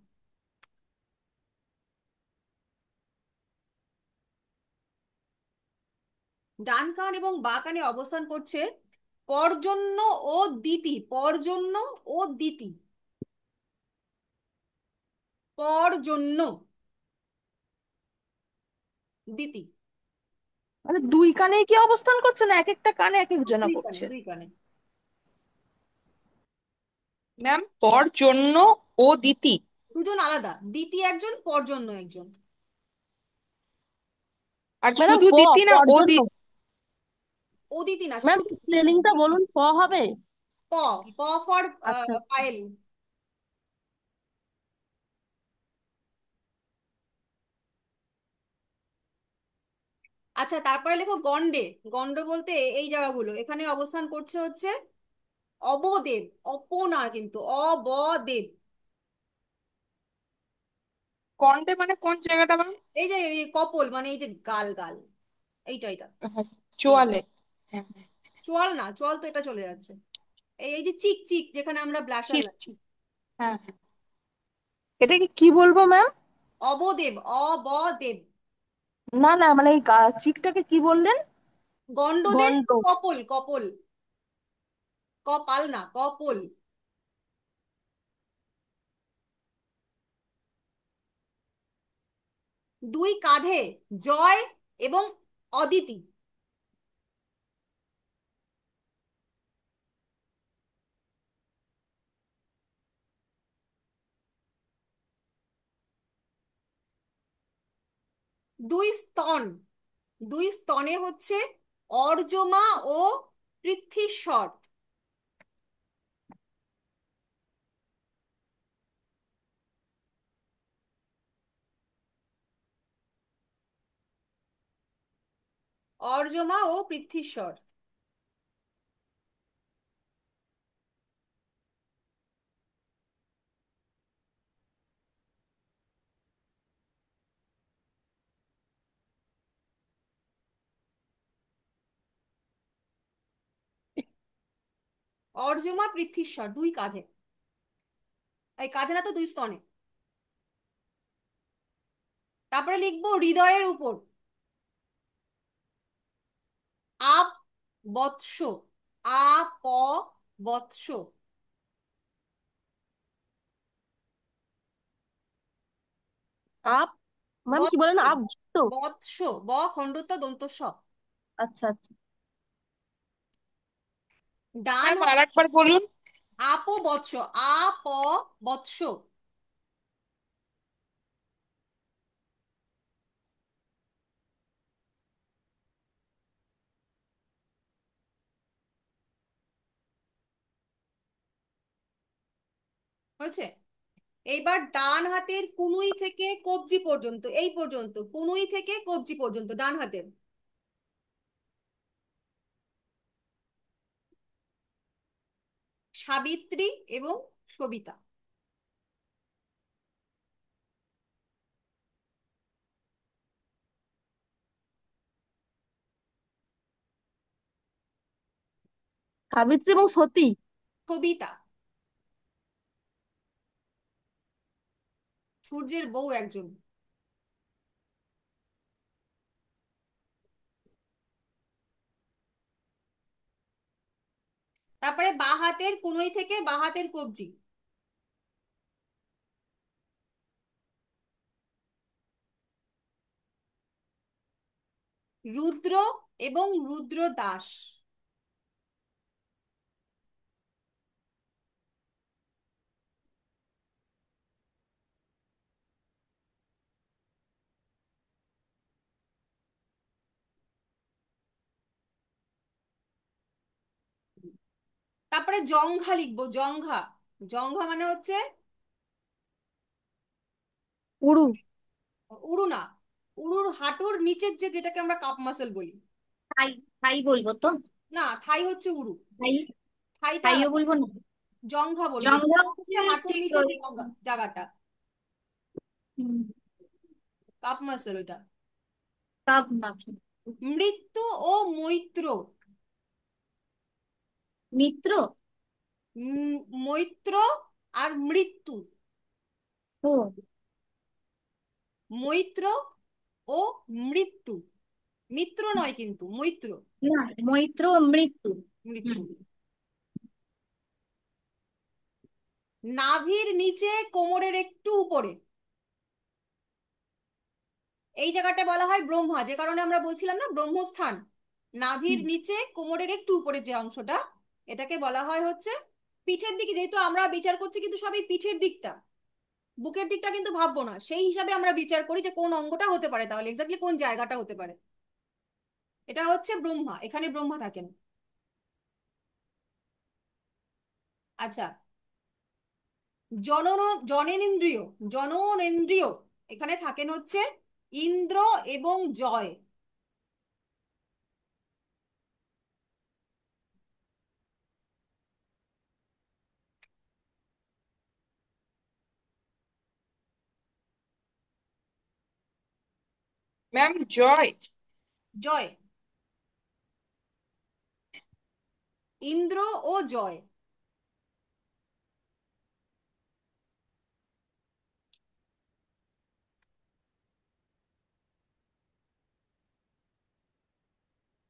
ডান কান এবং বাঁ কানে অবস্থান করছে পর্জন্য ও দিতি, পর্জন্য ও দিতি, পর্জন্য, দিতি। মানে দুই কানেই কি অবস্থান করছে, না এক একটা কানে এক একজনা দুই কানে, করছে? দুই কানে। ম্যাম পর জন্য ও দিতি। দুজন আলাদা, দিতি একজন, পর্জন্য একজন। আর ম্যাডাম শুধু দিতি না পর ও জন্য। অদিতি না, ম্যাম শুধু দিতি, স্পেলিংটা দিতি। বলুন, হবে? প, প ফর আচ্ছা। পায়েল। আচ্ছা, তারপরে লেখো গন্ডে। গন্ড বলতে এই জায়গাগুলো, এখানে অবস্থান করছে হচ্ছে অবদেব, অপ না কিন্তু, অবদেব। কন্ডে মানে কোন জায়গাটা ম্যাম? এই যে এই কপল মানে এই যে গাল গাল, এইটা এইটা, হ্যাঁ, এই চোয়ালে। হ্যাঁ হ্যাঁ। চোয়াল না, চোয়াল তো এটা চলে যাচ্ছে। এই এই যে চিক চিক যেখানে আমরা ব্লাশার ঠিক লাগাই। ঠিক। হ্যাঁ হ্যাঁ। এটাকে কি বলবো ম্যাম? অবদেব, অবদেব। না না, মানে এই চিকটাকে কি বললেন? গন্ডদেশ গন্ড। তো কপল, কপল, কপাল না, কপল। দুই কাঁধে জয় এবং অদিতি। দুই স্তন, দুই স্তনে হচ্ছে অর্যমা ও পৃথ্বীশ্বর। অর্যমা ও পৃথ্বীশ্বর। অর্যমা পৃথ্বীশ্বর দুই কাঁধে, এই কাঁধে না তো দুই স্তনে। তারপরে লিখবো হৃদয়ের উপর আপ বৎস, আ প বৎস, আপ, ম্যাম কি বৎস, বলেন, আপ তো? বৎস, ব খণ্ডত্ব দন্ত স। আচ্ছা আচ্ছা। ডান ম্যাম আর একবার বলুন। আপ বৎস, আ প বৎস। হয়েছে? এইবার ডান হাতের কুনুই থেকে কবজি পর্যন্ত, এই পর্যন্ত কুনুই থেকে কবজি পর্যন্ত ডান হাতের সাবিত্রী এবং সবিতা। সাবিত্রী এবং সতী। সবিতা সূর্যের বউ একজন। তারপরে বাঁ হাতের কুনুই থেকে বাঁ হাতের কবজি রুদ্র এবং রুদ্র দাস। তারপরে জঙ্ঘা লিখবো, জঙ্ঘা। জঙ্ঘা মানে হচ্ছে উরু। উড়ু না, উড়ুর হাঁটুর নিচের যে যেটাকে আমরা কাপ মাসেল বলি। থাই, থাই বলবো তো? না, থাই হচ্ছে উড়ু। থাই, থাইটা থাইও আলাদা। বলবো না? জঙ্ঘা বলবো, জঙ্গা জঙ্ঘা হচ্ছে হচ্ছে হাঁটুর ঠিক নিচে ওই, যে জায়গাটা, হুম, কাপ মাসেল ওটা। কাপ নাকি? মৃত্যু ও মৈত্র। মিত্র। মৈত্র আর মৃত্যু। ও, মৈত্র ও মৃত্যু, মিত্র নয় কিন্তু মৈত্র, না, মৈত্র ও মৃত্যু। মৃত্যু। হুম। নাভির নিচে কোমরের একটু উপরে, এই জায়গাটা বলা হয় ব্রহ্মা, যে কারণে আমরা বলছিলাম না ব্রহ্মস্থান। নাভির হুম। নিচে কোমরের একটু উপরে যে অংশটা, এটাকে বলা হয় হচ্ছে পিঠের দিকে, যেহেতু আমরা বিচার করছি কিন্তু সবই পিঠের দিকটা, বুকের দিকটা কিন্তু ভাববো না, সেই হিসাবে আমরা বিচার করি যে কোন অঙ্গটা হতে পারে, তাহলে এক্স্যাক্টলি কোন জায়গাটা হতে পারে। এটা হচ্ছে ব্রহ্মা, এখানে ব্রহ্মা থাকেন। আচ্ছা, জনন জননেন্দ্রিয়, জননেন্দ্রিয় এখানে থাকেন হচ্ছে ইন্দ্র এবং জয়। ম্যাম জয়। জয়, ইন্দ্র ও জয়।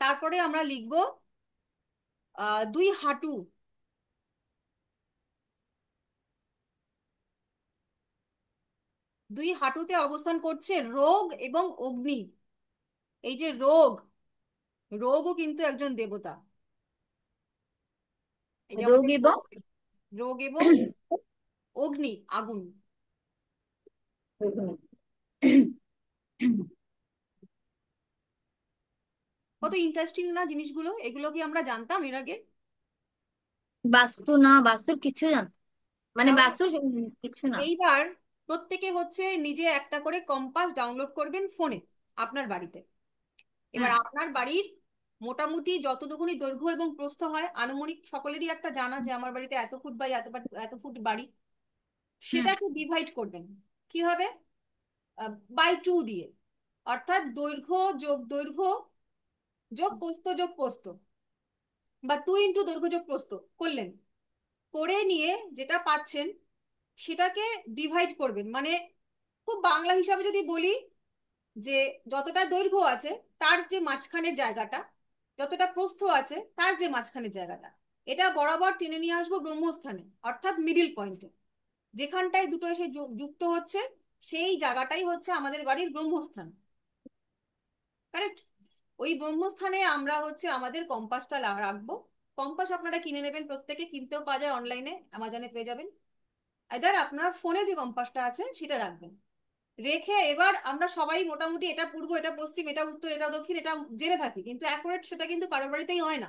তারপরে আমরা লিখব দুই হাঁটু। দুই হাঁটুতে অবস্থান করছে রোগ এবং অগ্নি। এই যে রোগ, রোগও কিন্তু একজন দেবতা। এই যে রোগ আমাদের এবং রোগ এবং অগ্নি, আগুন। কত ইন্টারেস্টিং না জিনিসগুলো, এগুলো কি আমরা জানতাম এর আগে? বাস্তু না, বাস্তুর কিছু জান, মানে তাহলে বাস্তুর কিছু না। এইবার প্রত্যেকে হচ্ছে নিজে একটা করে কম্পাস ডাউনলোড করবেন ফোনে আপনার বাড়িতে। এবার হুম আপনার বাড়ির মোটামুটি যতটুকুনি দৈর্ঘ্য এবং প্রস্থ হয়, আনুমানিক সকলেরই একটা জানা যে আমার বাড়িতে এত ফুট বাই এত ফুট বাড়ি, হুম সেটাকে ডিভাইড করবেন। কিভাবে? বাই 2 দিয়ে, অর্থাৎ দৈর্ঘ্য যোগ দৈর্ঘ্য যোগ প্রস্থ যোগ প্রস্থ, বা 2 × দৈর্ঘ্য যোগ প্রস্থ করলেন। করে নিয়ে যেটা পাচ্ছেন সেটাকে ডিভাইড করবেন। মানে খুব বাংলা হিসাবে যদি বলি, যে যতটা দৈর্ঘ্য আছে তার যে মাঝখানের জায়গাটা, যতটা প্রস্থ আছে তার যে মাঝখানের জায়গাটা, এটা বরাবর টেনে নিয়ে আসবো ব্রহ্মস্থানে, অর্থাৎ মিডিল পয়েন্টে। যেখানটায় দুটো এসে যুক্ত হচ্ছে সেই জায়গাটাই হচ্ছে আমাদের বাড়ির ব্রহ্মস্থান। কারেক্ট? ওই ব্রহ্মস্থানে আমরা হচ্ছে আমাদের কম্পাসটা রাখবো। কম্পাস আপনারা কিনে নেবেন, প্রত্যেকে কিনতেও পাওয়া যায়, অনলাইনে অ্যামাজনে পেয়ে যাবেন। এবার আপনার ফোনে যে কম্পাসটা আছে সেটা রাখবেন। রেখে এবার আমরা সবাই মোটামুটি এটা পূর্ব, এটা পশ্চিম, এটা উত্তর, এটা দক্ষিণ, এটা জেনে থাকি, কিন্তু অ্যাকুরেট সেটা কিন্তু কারোর বাড়িতেই হয় না,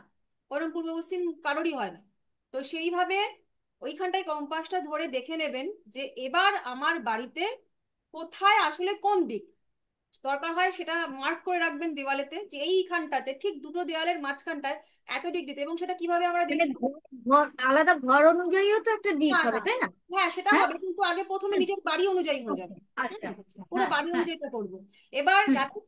বরং পূর্ব পশ্চিম কারোরই হয় না। তো সেইভাবে ওইখানটায় কম্পাসটা ধরে দেখে নেবেন যে এবার আমার বাড়িতে কোথায় আসলে কোন দিক দরকার হয়, সেটা মার্ক করে রাখবেন দেওয়ালেতে, যে এইখানটাতে ঠিক দুটো দেওয়ালের মাঝখানটায় এত ডিগ্রিতে। এবং সেটা কিভাবে আমরা মানে দেখবো? আলাদা ঘর অনুযায়ীও তো একটা দিক না না, হবে, তাই না? হ্যাঁ সেটা হ্যাঁ। হবে, কিন্তু আগে প্রথমে হুম, নিজের বাড়ি অনুযায়ী হয়ে আচ্ছা যাবে। আচ্ছা হুম, আচ্ছা, পুরো হ্যাঁ বাড়ি হ্যাঁ। অনুযায়ী করব। এবার হুম যাদের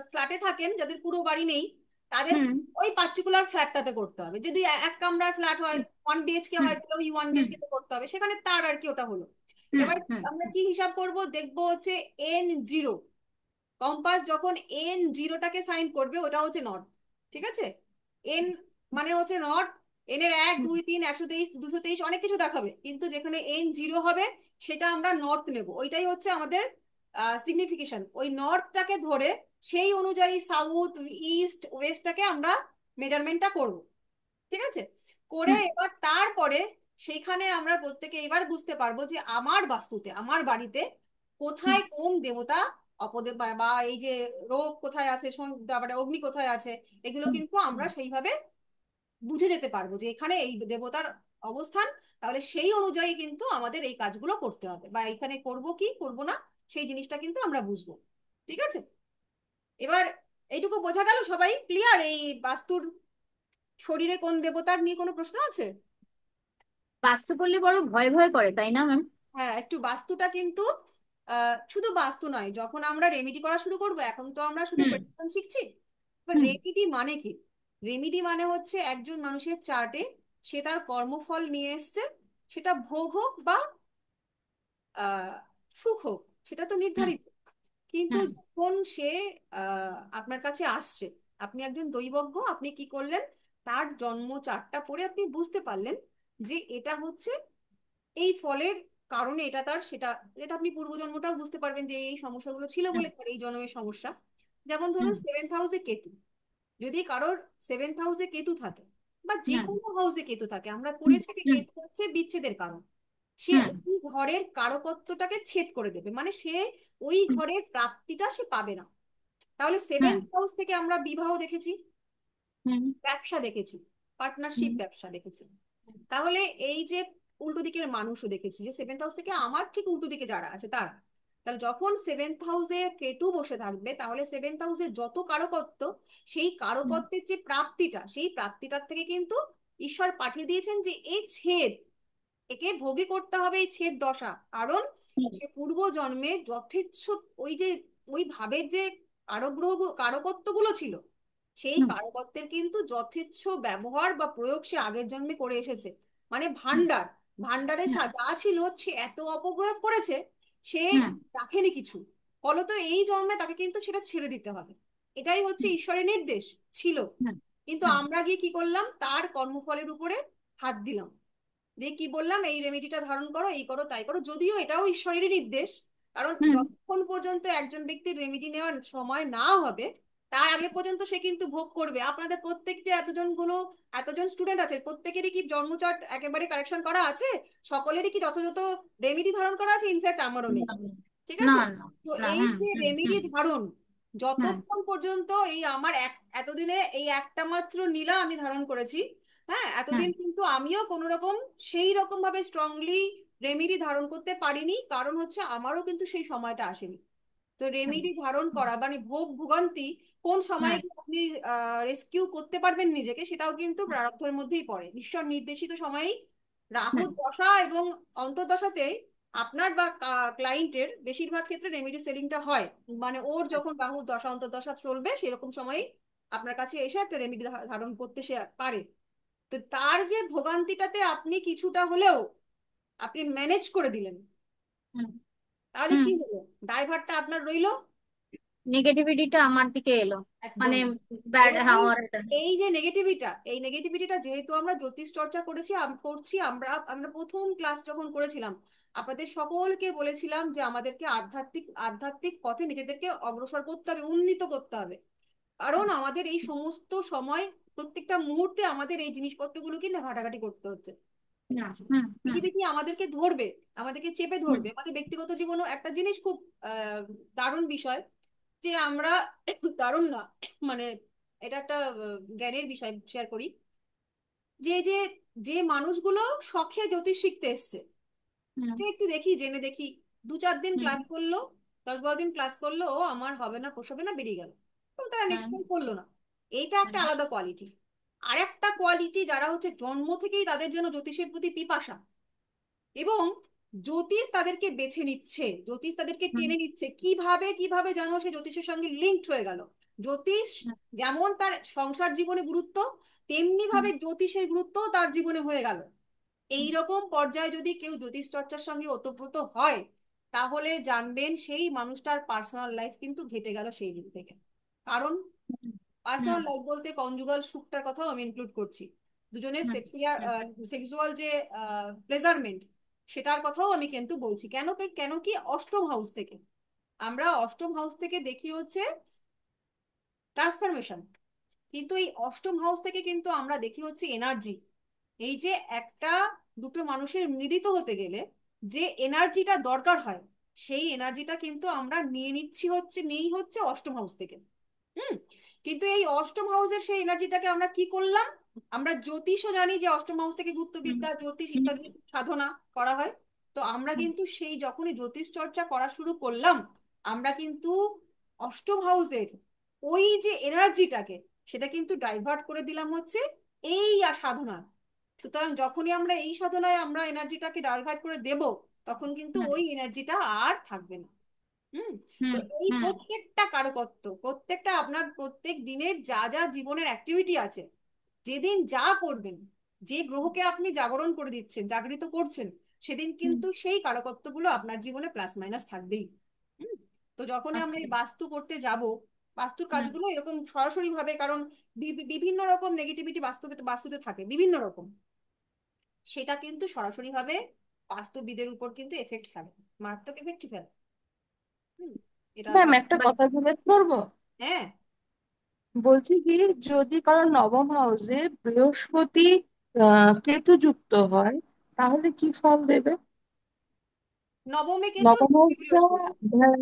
ফ্ল্যাটে থাকেন, যাদের পুরো বাড়ি নেই, তাদের হুম ওই পার্টিকুলার ফ্ল্যাটটাতে করতে হবে। যদি এক কামরার ফ্ল্যাট হয়, 1 BHK হুম হয়, তাহলে ওই ওয়ান হুম বিএচকে তে করতে হবে, সেখানে তার আর কি ওটা হলো। হুম এবার হুম আমরা কি হিসাব করব, দেখবো হচ্ছে N0। কম্পাস যখন N0টাকে সাইন করবে, ওটা হচ্ছে নর্থ। ঠিক আছে? এন মানে হচ্ছে নর্থ। এন এর 1, হুম 2, 3, 123, 223 অনেক কিছু দেখাবে, কিন্তু যেখানে N0 হবে সেটা আমরা নর্থ নেব। ওইটাই হচ্ছে আমাদের সিগনিফিকেশন। ওই নর্থটাকে ধরে সেই অনুযায়ী সাউথ, ইস্ট, ওয়েস্টটাকে আমরা মেজারমেন্টটা করব। ঠিক আছে? করে হুম এবার তারপরে সেইখানে আমরা প্রত্যেকে এবার বুঝতে পারবো যে আমার বাস্তুতে, আমার বাড়িতে হুম কোথায় কোন দেবতা অপদেব, বা এই যে রোগ কোথায় আছে, তারপরে অগ্নি কোথায় আছে, এগুলো হুম কিন্তু হুম আমরা সেইভাবে বুঝে যেতে পারবো যে এখানে এই দেবতার অবস্থান। তাহলে সেই অনুযায়ী কিন্তু আমাদের এই কাজগুলো করতে হবে, বা এখানে করব কি করব না সেই জিনিসটা কিন্তু আমরা বুঝবো। ঠিক আছে? এবার এইটুকু বোঝা গেল, সবাই ক্লিয়ার এই বাস্তুর শরীরে কোন দেবতার নিয়ে কোনো প্রশ্ন আছে? বাস্তু করলে বড় ভয় ভয় করে, তাই না ম্যাম? হ্যাঁ, একটু বাস্তুটা কিন্তু শুধু বাস্তু নয়, যখন আমরা রেমিডি করা শুরু করব, এখন তো আমরা শুধু হুম প্রেডিকশন শিখছি। এবার হুম রেমিডি মানে কি? রেমিডি মানে হচ্ছে একজন মানুষের চার্টে সে তার কর্মফল নিয়ে এসছে, সেটা ভোগ হোক বা আহ সুখ হোক, সেটা তো হুম নির্ধারিত। কিন্তু হুম যখন সে আপনার কাছে আসছে, আপনি একজন দৈবজ্ঞ, আপনি কি করলেন, তার জন্ম চার্টটা পড়ে আপনি বুঝতে পারলেন যে এটা হচ্ছে এই ফলের কারণে, এটা তার সেটা, এটা আপনি পূর্বজন্মটাও বুঝতে পারবেন যে এই সমস্যাগুলো ছিল হুম বলে তার এই জন্মের সমস্যা। যেমন ধরুন হুম 7th হাউসে কেতু, যদি কারোর 7th হাউসে কেতু থাকে, বা যে হুম কোনো হাউসে কেতু থাকে, আমরা হুম পড়েছি যে হুম কেতু হচ্ছে বিচ্ছেদের কারণ। সে হুম ওই ঘরের কারকত্বটাকে ছেদ করে দেবে, মানে সে ওই হুম ঘরের প্রাপ্তিটা সে পাবে না। তাহলে হুম 7th হাউস থেকে আমরা বিবাহ দেখেছি, হুম ব্যবসা দেখেছি, পার্টনারশিপ হুম ব্যবসা দেখেছি। তাহলে এই যে উল্টো দিকের মানুষও দেখেছি, যে 7th হাউস থেকে আমার ঠিক উল্টো দিকে যারা আছে তারা। তাহলে যখন 7th হাউসে কেতু বসে থাকবে, তাহলে 7th হাউসে যত কারকত্ব, সেই হুম কারকত্বের যে প্রাপ্তিটা, সেই প্রাপ্তিটার থেকে কিন্তু ঈশ্বর পাঠিয়ে দিয়েছেন যে এই ছেদ, একে ভোগী করতে হবে এই ছেদ দশা। কারণ হুম সে পূর্ব জন্মে যথেচ্ছ ওই যে ওই ভাবের যে কারকত্বগুলো ছিল, সেই হুম কারকত্বের কিন্তু যথেচ্ছ ব্যবহার বা প্রয়োগ সে আগের জন্মে করে এসেছে। মানে হুম ভান্ডারে হুম যা ছিল সে এত অপপ্রয়োগ করেছে, সে হুম রাখেনি কিছু। ফলত এই জন্মে তাকে কিন্তু সেটা ছেড়ে দিতে হবে। এটাই হচ্ছে হুম ঈশ্বরের নির্দেশ ছিল। হুম কিন্তু হুম আমরা গিয়ে কি করলাম, তার কর্মফলের উপরে হাত দিলাম, দিয়ে কি বললাম এই রেমেডিটা ধারণ করো, এই করো, তাই করো, যদিও এটাও ঈশ্বরেরই নির্দেশ। কারণ হুম যতক্ষণ পর্যন্ত একজন ব্যক্তির রেমেডি নেওয়ার সময় না হবে, তার আগে পর্যন্ত সে কিন্তু ভোগ করবে। আপনাদের প্রত্যেক যে এতজন স্টুডেন্ট আছে, প্রত্যেকেরই কি জন্মচার্ট একেবারে কারেকশন করা আছে? সকলেরই কি যথাযথ রেমেডি ধারণ করা আছে? ইনফ্যাক্ট আমারও নেই। না ঠিক না আছে? না তো না, এই হুম যে হুম রেমেডি হুম ধারণ, হুম যতক্ষণ পর্যন্ত এই আমার এতদিনে এই একটা মাত্র নীলা আমি ধারণ করেছি, হ্যাঁ, হুম এতদিন কিন্তু আমিও কোনো রকম সেই রকম ভাবে স্ট্রংলি রেমেডি ধারণ করতে পারিনি, কারণ হচ্ছে আমারও কিন্তু সেই সময়টা আসেনি। তো হুম রেমেডি ধারণ করা মানে ভোগান্তি, কোন সময়ে হুম কি আপনি রেস্কিউ করতে পারবেন নিজেকে, সেটাও কিন্তু প্রারব্ধের মধ্যেই পড়ে। ঈশ্বর নির্দেশিত সময়েই রাহু হুম দশা এবং অন্তর্দশাতে আপনার বা ক্লায়েন্টের বেশিরভাগ ক্ষেত্রে রেমেডি সেলিংটা হয়। মানে ওর যখন রাহু দশা অন্তর্দশা চলবে সেরকম সময়ই আপনার কাছে এসে একটা রেমেডি ধারণ করতে সে পারে। তো তার যে ভোগান্তিটাতে আপনি কিছুটা হলেও আপনি ম্যানেজ করে দিলেন, হুম তাহলে হুম কি হলো? দায়ভারটা আপনার রইলো। নেগেটিভিটিটা আমার দিকে এলো, মানে একদম। ব্যাড, এবার হ্যাঁ অরাটা। এই নেগেটিভিটা যেহেতু আমরা জ্যোতিষ চর্চা করছি, আমরা প্রথম ক্লাস যখন করেছিলাম আপনাদের সকলকে বলেছিলাম যে আমাদেরকে আধ্যাত্মিক আধ্যাত্মিক পথে নিজেদেরকে অগ্রসর করতে হবে, উন্নীত করতে হবে। কারণ আমাদের এই সমস্ত সময় প্রত্যেকটা মুহূর্তে আমাদের এই জিনিসপত্রগুলোকে না ঘাটাঘাটি করতে হচ্ছে। হুম হুম হুম পৃথিবী কি আমাদেরকে ধরবে, আমাদেরকে চেপে হুম ধরবে? আমাদের ব্যক্তিগত জীবনেও একটা জিনিস খুব দারুণ বিষয়, যে আমরা দারুণ না, মানে এটা একটা জ্ঞানের বিষয় শেয়ার করি, যে যে যে মানুষগুলো শখে জ্যোতিষ শিখতে এসছে, হুম যে একটু দেখি জেনে দেখি, 2-4 দিন হুম ক্লাস করলো, 10-12 দিন ক্লাস করলো, ও আমার হবে না পোষাবে না, বেরিয়ে গেল, এবং তারা নেক্সট হুম টাইম করলো না। এইটা একটা হুম আলাদা কোয়ালিটি। আর একটা কোয়ালিটি, যারা হচ্ছে জন্ম থেকেই তাদের জন্য জ্যোতিষের প্রতি পিপাসা, এবং জ্যোতিষ তাদেরকে বেছে নিচ্ছে, জ্যোতিষ তাদেরকে হুম টেনে নিচ্ছে, কিভাবে কিভাবে যেন সে জ্যোতিষের সঙ্গে লিঙ্কড হয়ে গেল। জ্যোতিষ যেমন তার সংসার জীবনে গুরুত্ব, তেমনি হুম ভাবে জ্যোতিষের গুরুত্ব তার জীবনে হয়ে গেল। হুম এইরকম পর্যায়ে যদি কেউ জ্যোতিষ চর্চার সঙ্গে ওতপ্রোত হয়, তাহলে জানবেন সেই মানুষটার পার্সোনাল লাইফ কিন্তু ঘেটে গেল সেই দিন থেকে। কারণ হুম পার্সোনাল লাইফ বলতে কনজুগাল সুখটার কথাও আমি ইনক্লুড করছি, দুজনের হুম সেক্সুয়াল যে প্লেজারমেন্ট, সেটার কথাও আমি কিন্তু বলছি। কেন কি অষ্টম হাউস থেকে, আমরা অষ্টম হাউস থেকে দেখি হচ্ছে ট্রান্সফরমেশন, কিন্তু এই অষ্টম হাউস থেকে কিন্তু আমরা দেখি হচ্ছে এনার্জি। এই যে একটা দুটো মানুষের মিলিত হতে গেলে যে এনার্জিটা দরকার হয়, সেই এনার্জিটা কিন্তু আমরা নিই হচ্ছে অষ্টম হাউস থেকে। হুম। কিন্তু এই অষ্টম হাউসের সেই এনার্জিটাকে আমরা কি করলাম, আমরা জ্যোতিষও জানি যে অষ্টম হাউস থেকে হুম গুপ্তবিদ্যা জ্যোতিষ হুম ইত্যাদি সাধনা করা হয়। তো আমরা হুম কিন্তু সেই যখনই জ্যোতিষ চর্চা করা শুরু করলাম, আমরা কিন্তু অষ্টম হাউসের ওই যে এনার্জিটাকে, সেটা কিন্তু ডাইভার্ট করে দিলাম হচ্ছে এই সাধনা। সুতরাং যখনই আমরা এই সাধনায় আমরা এনার্জিটাকে ডাইভার্ট করে দেব, তখন কিন্তু হুম ওই এনার্জিটা আর থাকবে না। হুম। তো হুম এই হুম প্রত্যেকটা কারকত্ব, প্রত্যেকটা আপনার প্রত্যেক দিনের যা যা জীবনের অ্যাক্টিভিটি আছে, যেদিন যা করবেন, যে গ্রহকে আপনি জাগরণ করে দিচ্ছেন, জাগরিত করছেন, সেদিন হুম, কিন্তু সেই কারকত্বগুলো আপনার জীবনে প্লাস মাইনাস থাকবেই। হুম। তো যখনই আমরা আচ্ছা। এই বাস্তু করতে যাব, বাস্তুর হুম কাজগুলো এরকম সরাসরি ভাবে, কারণ বিভিন্ন রকম নেগেটিভিটি বাস্তুতে থাকে বিভিন্ন রকম, সেটা কিন্তু সরাসরি ভাবে বাস্তুবিদের উপর কিন্তু এফেক্ট ফেলে, মারাত্মক এফেক্ট ফেলে। হুম। এটা ম্যাম আপনার। একটা কথা জিজ্ঞেস করবো। হ্যাঁ। বলছি কি, যদি কারো নবম হাউসে বৃহস্পতি কেতু যুক্ত হয় তাহলে কি ফল দেবে? নবমে কেতু, নবম নবমে হাউসটা বৃহস্পতি,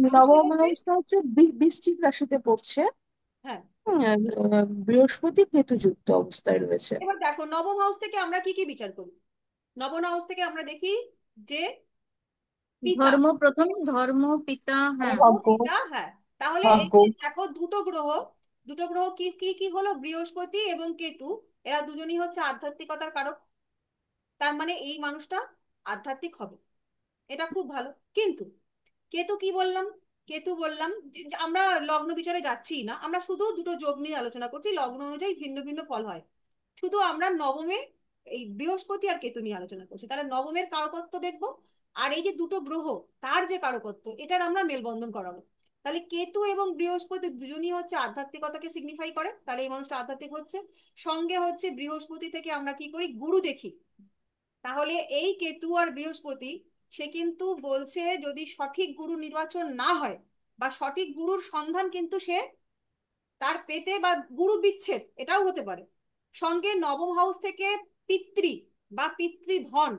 মানুষটা নবম হচ্ছে। হাউসটা হচ্ছে বৃশ্চিক রাশিতে পড়ছে। হ্যাঁ। বৃহস্পতি কেতু যুক্ত অবস্থায় রয়েছে। এবার দেখো নবম হাউস থেকে আমরা কি কি বিচার করি। নবম হাউস থেকে আমরা দেখি যে পিতা, ধর্ম, প্রথমে ধর্ম, পিতা, হ্যাঁ। ধর্ম, ভাগ্য। পিতা, হ্যাঁ। তাহলে এই ভাগ্য। যে দেখো দুটো গ্রহ কি কি কি হলো, বৃহস্পতি এবং কেতু, এরা দুজনই হচ্ছে আধ্যাত্মিকতার কারক। তার মানে এই মানুষটা আধ্যাত্মিক হবে, এটা খুব ভালো। কিন্তু কেতু কি বললাম, কেতু বললাম যে আমরা লগ্ন বিচারে যাচ্ছি না, আমরা শুধু দুটো যোগ নিয়ে আলোচনা করছি, লগ্ন অনুযায়ী ভিন্ন ভিন্ন ফল হয়। শুধু আমরা নবমে এই বৃহস্পতি আর কেতু নিয়ে আলোচনা করছি, তাহলে নবমের কারকত্ব দেখবো, আর এই যে দুটো গ্রহ তার যে কারকত্ব এটার আমরা মেলবন্ধন করাবো। তাহলে কেতু এবং বৃহস্পতি দুজনই হচ্ছে আধ্যাত্মিকতাকে সিগনিফাই করে, তাহলে এই মানুষটা আধ্যাত্মিক হচ্ছে। সঙ্গে হচ্ছে বৃহস্পতি থেকে আমরা কি করি, গুরু দেখি। তাহলে এই কেতু আর বৃহস্পতি, সে কিন্তু বলছে যদি সঠিক গুরু নির্বাচন না হয় বা সঠিক গুরুর সন্ধান কিন্তু সে তার পেতে, বা গুরু বিচ্ছেদ এটাও হতে পারে। সঙ্গে নবম হাউস থেকে পিতৃ বা পিতৃধন,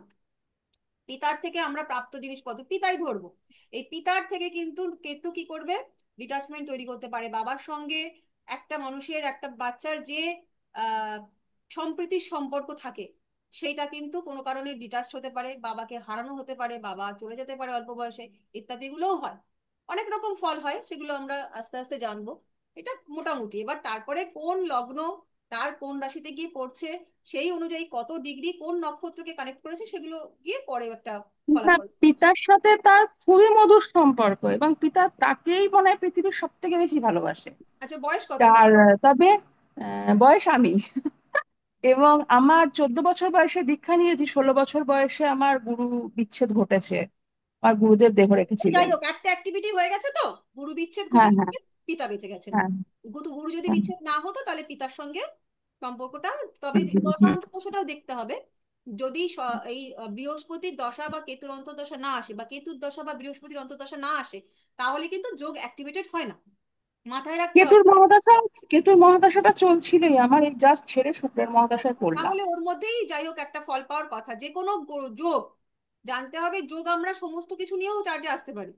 পিতার থেকে আমরা প্রাপ্ত জিনিসপত্র পিতাই ধরবো, এই পিতার থেকে কিন্তু কেতু কি করবে, ডিটাচমেন্ট তৈরি করতে পারে বাবার সঙ্গে। একটা মানুষের, একটা বাচ্চার যে আহ সম্প্রীতির সম্পর্ক থাকে, সেইটা কিন্তু কোনো কারণে ডিটাচড হতে পারে, বাবাকে হারানো হতে পারে, বাবা চলে যেতে পারে অল্প বয়সে, ইত্যাদি গুলোও হয়। অনেক রকম ফল হয়, সেগুলো আমরা আস্তে আস্তে জানবো। এটা মোটামুটি। এবার তারপরে কোন লগ্ন তার কোন রাশিতে গিয়ে পড়ছে, সেই অনুযায়ী কত ডিগ্রি কোন নক্ষত্রকে কানেক্ট করেছে, সেগুলো গিয়ে পরে একটা না, ফলাফল। পিতার সাথে তার খুবই মধুর সম্পর্ক এবং পিতা তাকেই মনে হয় পৃথিবীর সব থেকে বেশি ভালোবাসে। আচ্ছা, বয়স কত তার এনার? তবে বয়স আমি, এবং আমার 14 বছর বয়সে দীক্ষা নিয়েছি, 16 বছর বয়সে আমার গুরু বিচ্ছেদ ঘটেছে। আমার গুরুদেব দেহ যাই রেখেছিলেন। হোক, একটা অ্যাক্টিভিটি হয়ে গেছে তো, গুরু বিচ্ছেদ হ্যাঁ, হ্যাঁ, ঘটেছে, পিতা বেঁচে গেছেন। হ্যাঁ, গুরু গুরু যদি হ্যাঁ। বিচ্ছেদ না হতো তাহলে পিতার সঙ্গে সম্পর্কটা, তবে হুম, হুম, দশা হুম। অন্তর্দশাটাও দেখতে হবে। যদি এই বৃহস্পতির দশা বা কেতুর অন্তর্দশা না আসে, বা কেতুর দশা বা বৃহস্পতির অন্তর্দশা না আসে, তাহলে কিন্তু যোগ অ্যাক্টিভেটেড হয় না, মাথায় রাখতে কেতুর হবে। মহাদশা কেতুর মহাদশাটা চলছিলই, আমার এই জাস্ট ছেড়ে শুক্রের মহাদশায় পড়লাম। তাহলে ওর মধ্যেই যাই হোক একটা ফল পাওয়ার কথা। যে কোনো যোগ জানতে হবে, যোগ আমরা সমস্ত কিছু নিয়েও চার্টে আসতে পারি,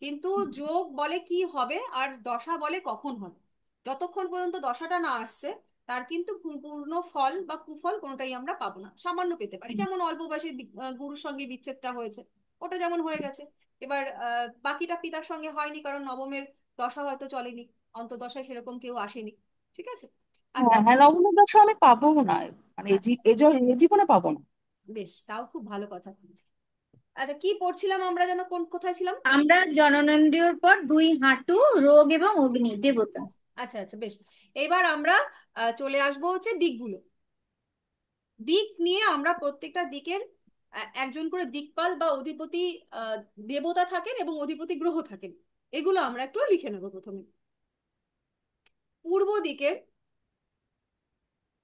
কিন্তু যোগ বলে কি হবে আর দশা বলে কখন হবে। যতক্ষণ পর্যন্ত দশাটা না আসছে, তার কিন্তু পূর্ণ ফল বা কুফল কোনোটাই আমরা পাবো না, সামান্য পেতে পারি। যেমন অল্প বয়সে গুরুর সঙ্গে বিচ্ছেদটা হয়েছে, ওটা যেমন হয়ে গেছে। এবার বাকিটা পিতার সঙ্গে হয়নি, কারণ নবমের দশা হয়তো চলেনি, অন্তর্দশায় সেরকম কেউ আসেনি। ঠিক আছে। আচ্ছা। হ্যাঁ, হ্যাঁ, নবমের দশা আমি পাবো না, মানে এ জীবনে পাবো না। বেশ, তাও খুব ভালো কথা। আচ্ছা, কি পড়ছিলাম আমরা, যেন কোন কোথায় ছিলাম? আমরা জননেন্দ্রিয়র পর দুই হাঁটু, রোগ এবং অগ্নি দেবতা। আচ্ছা আচ্ছা, বেশ। এবার আমরা চলে আসবো হচ্ছে দিকগুলো। দিক নিয়ে আমরা প্রত্যেকটা দিকের একজন করে দিকপাল বা অধিপতি আহ, দেবতা থাকেন এবং অধিপতি গ্রহ থাকেন, এগুলো আমরা একটু লিখে নেবো প্রথমে। পূর্ব দিকের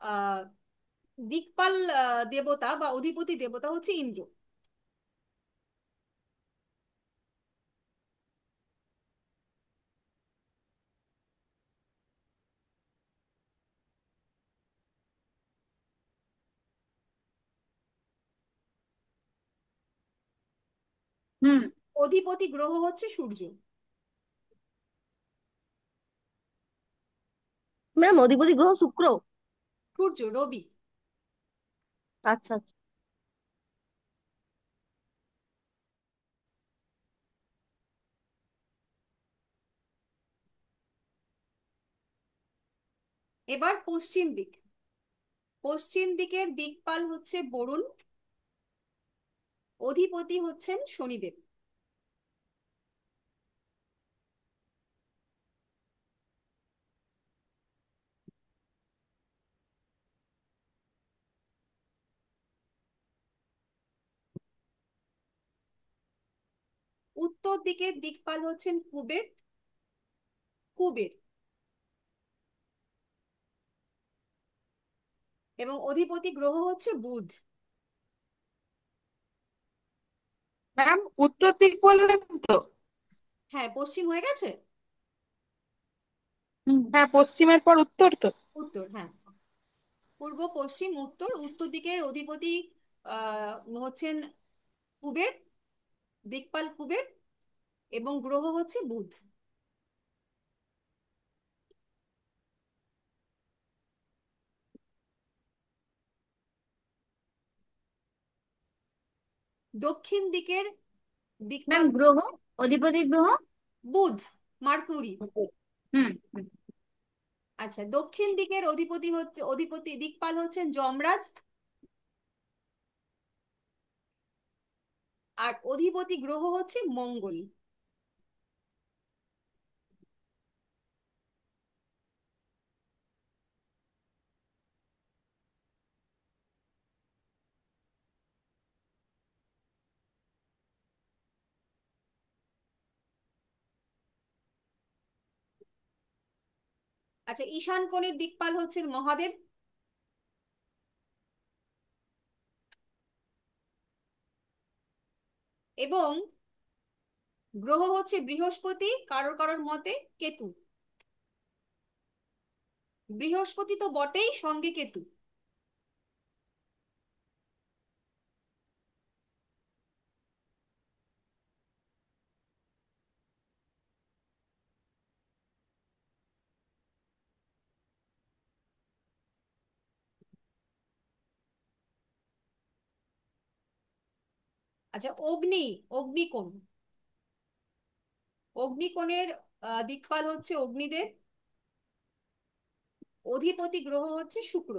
আহ দিকপাল দেবতা বা অধিপতি দেবতা হচ্ছে ইন্দ্র। হুম। অধিপতি গ্রহ হচ্ছে সূর্য। ম্যাম অধিপতি গ্রহ শুক্র। সূর্য, রবি। আচ্ছা আচ্ছা। এবার পশ্চিম দিক। পশ্চিম দিকের দিকপাল হচ্ছে বরুণ, অধিপতি হচ্ছেন শনিদেব। উত্তর দিকের দিকপাল হচ্ছেন কুবের, কুবের, এবং অধিপতি গ্রহ হচ্ছে বুধ। ম্যাম, উত্তর দিক বললেন তো? হ্যাঁ, পশ্চিম হয়ে গেছে। হুম। হ্যাঁ, পশ্চিমের পর উত্তর তো। উত্তর, হ্যাঁ। পূর্ব, পশ্চিম, উত্তর। উত্তর দিকের অধিপতি হচ্ছেন কুবের, দিকপাল কুবের, এবং গ্রহ হচ্ছে বুধ। দক্ষিণ দিকের ম্যাম, দিকপাল গ্রহ, অধিপতি গ্রহ। বুধ, মার্কুরি। হুম, হুম। আচ্ছা, দক্ষিণ দিকের অধিপতি হচ্ছে, অধিপতি দিকপাল হচ্ছেন যমরাজ, আর অধিপতি গ্রহ হচ্ছে মঙ্গল। আচ্ছা, ঈশান কোণের দিকপাল হচ্ছে মহাদেব, এবং গ্রহ হচ্ছে বৃহস্পতি, কারোর কারোর মতে কেতু। বৃহস্পতি তো বটেই, সঙ্গে কেতু। আচ্ছা, অগ্নিকোণ। অগ্নিকোণের দিকপাল হচ্ছে অগ্নিদেব, অধিপতি গ্রহ হচ্ছে শুক্র।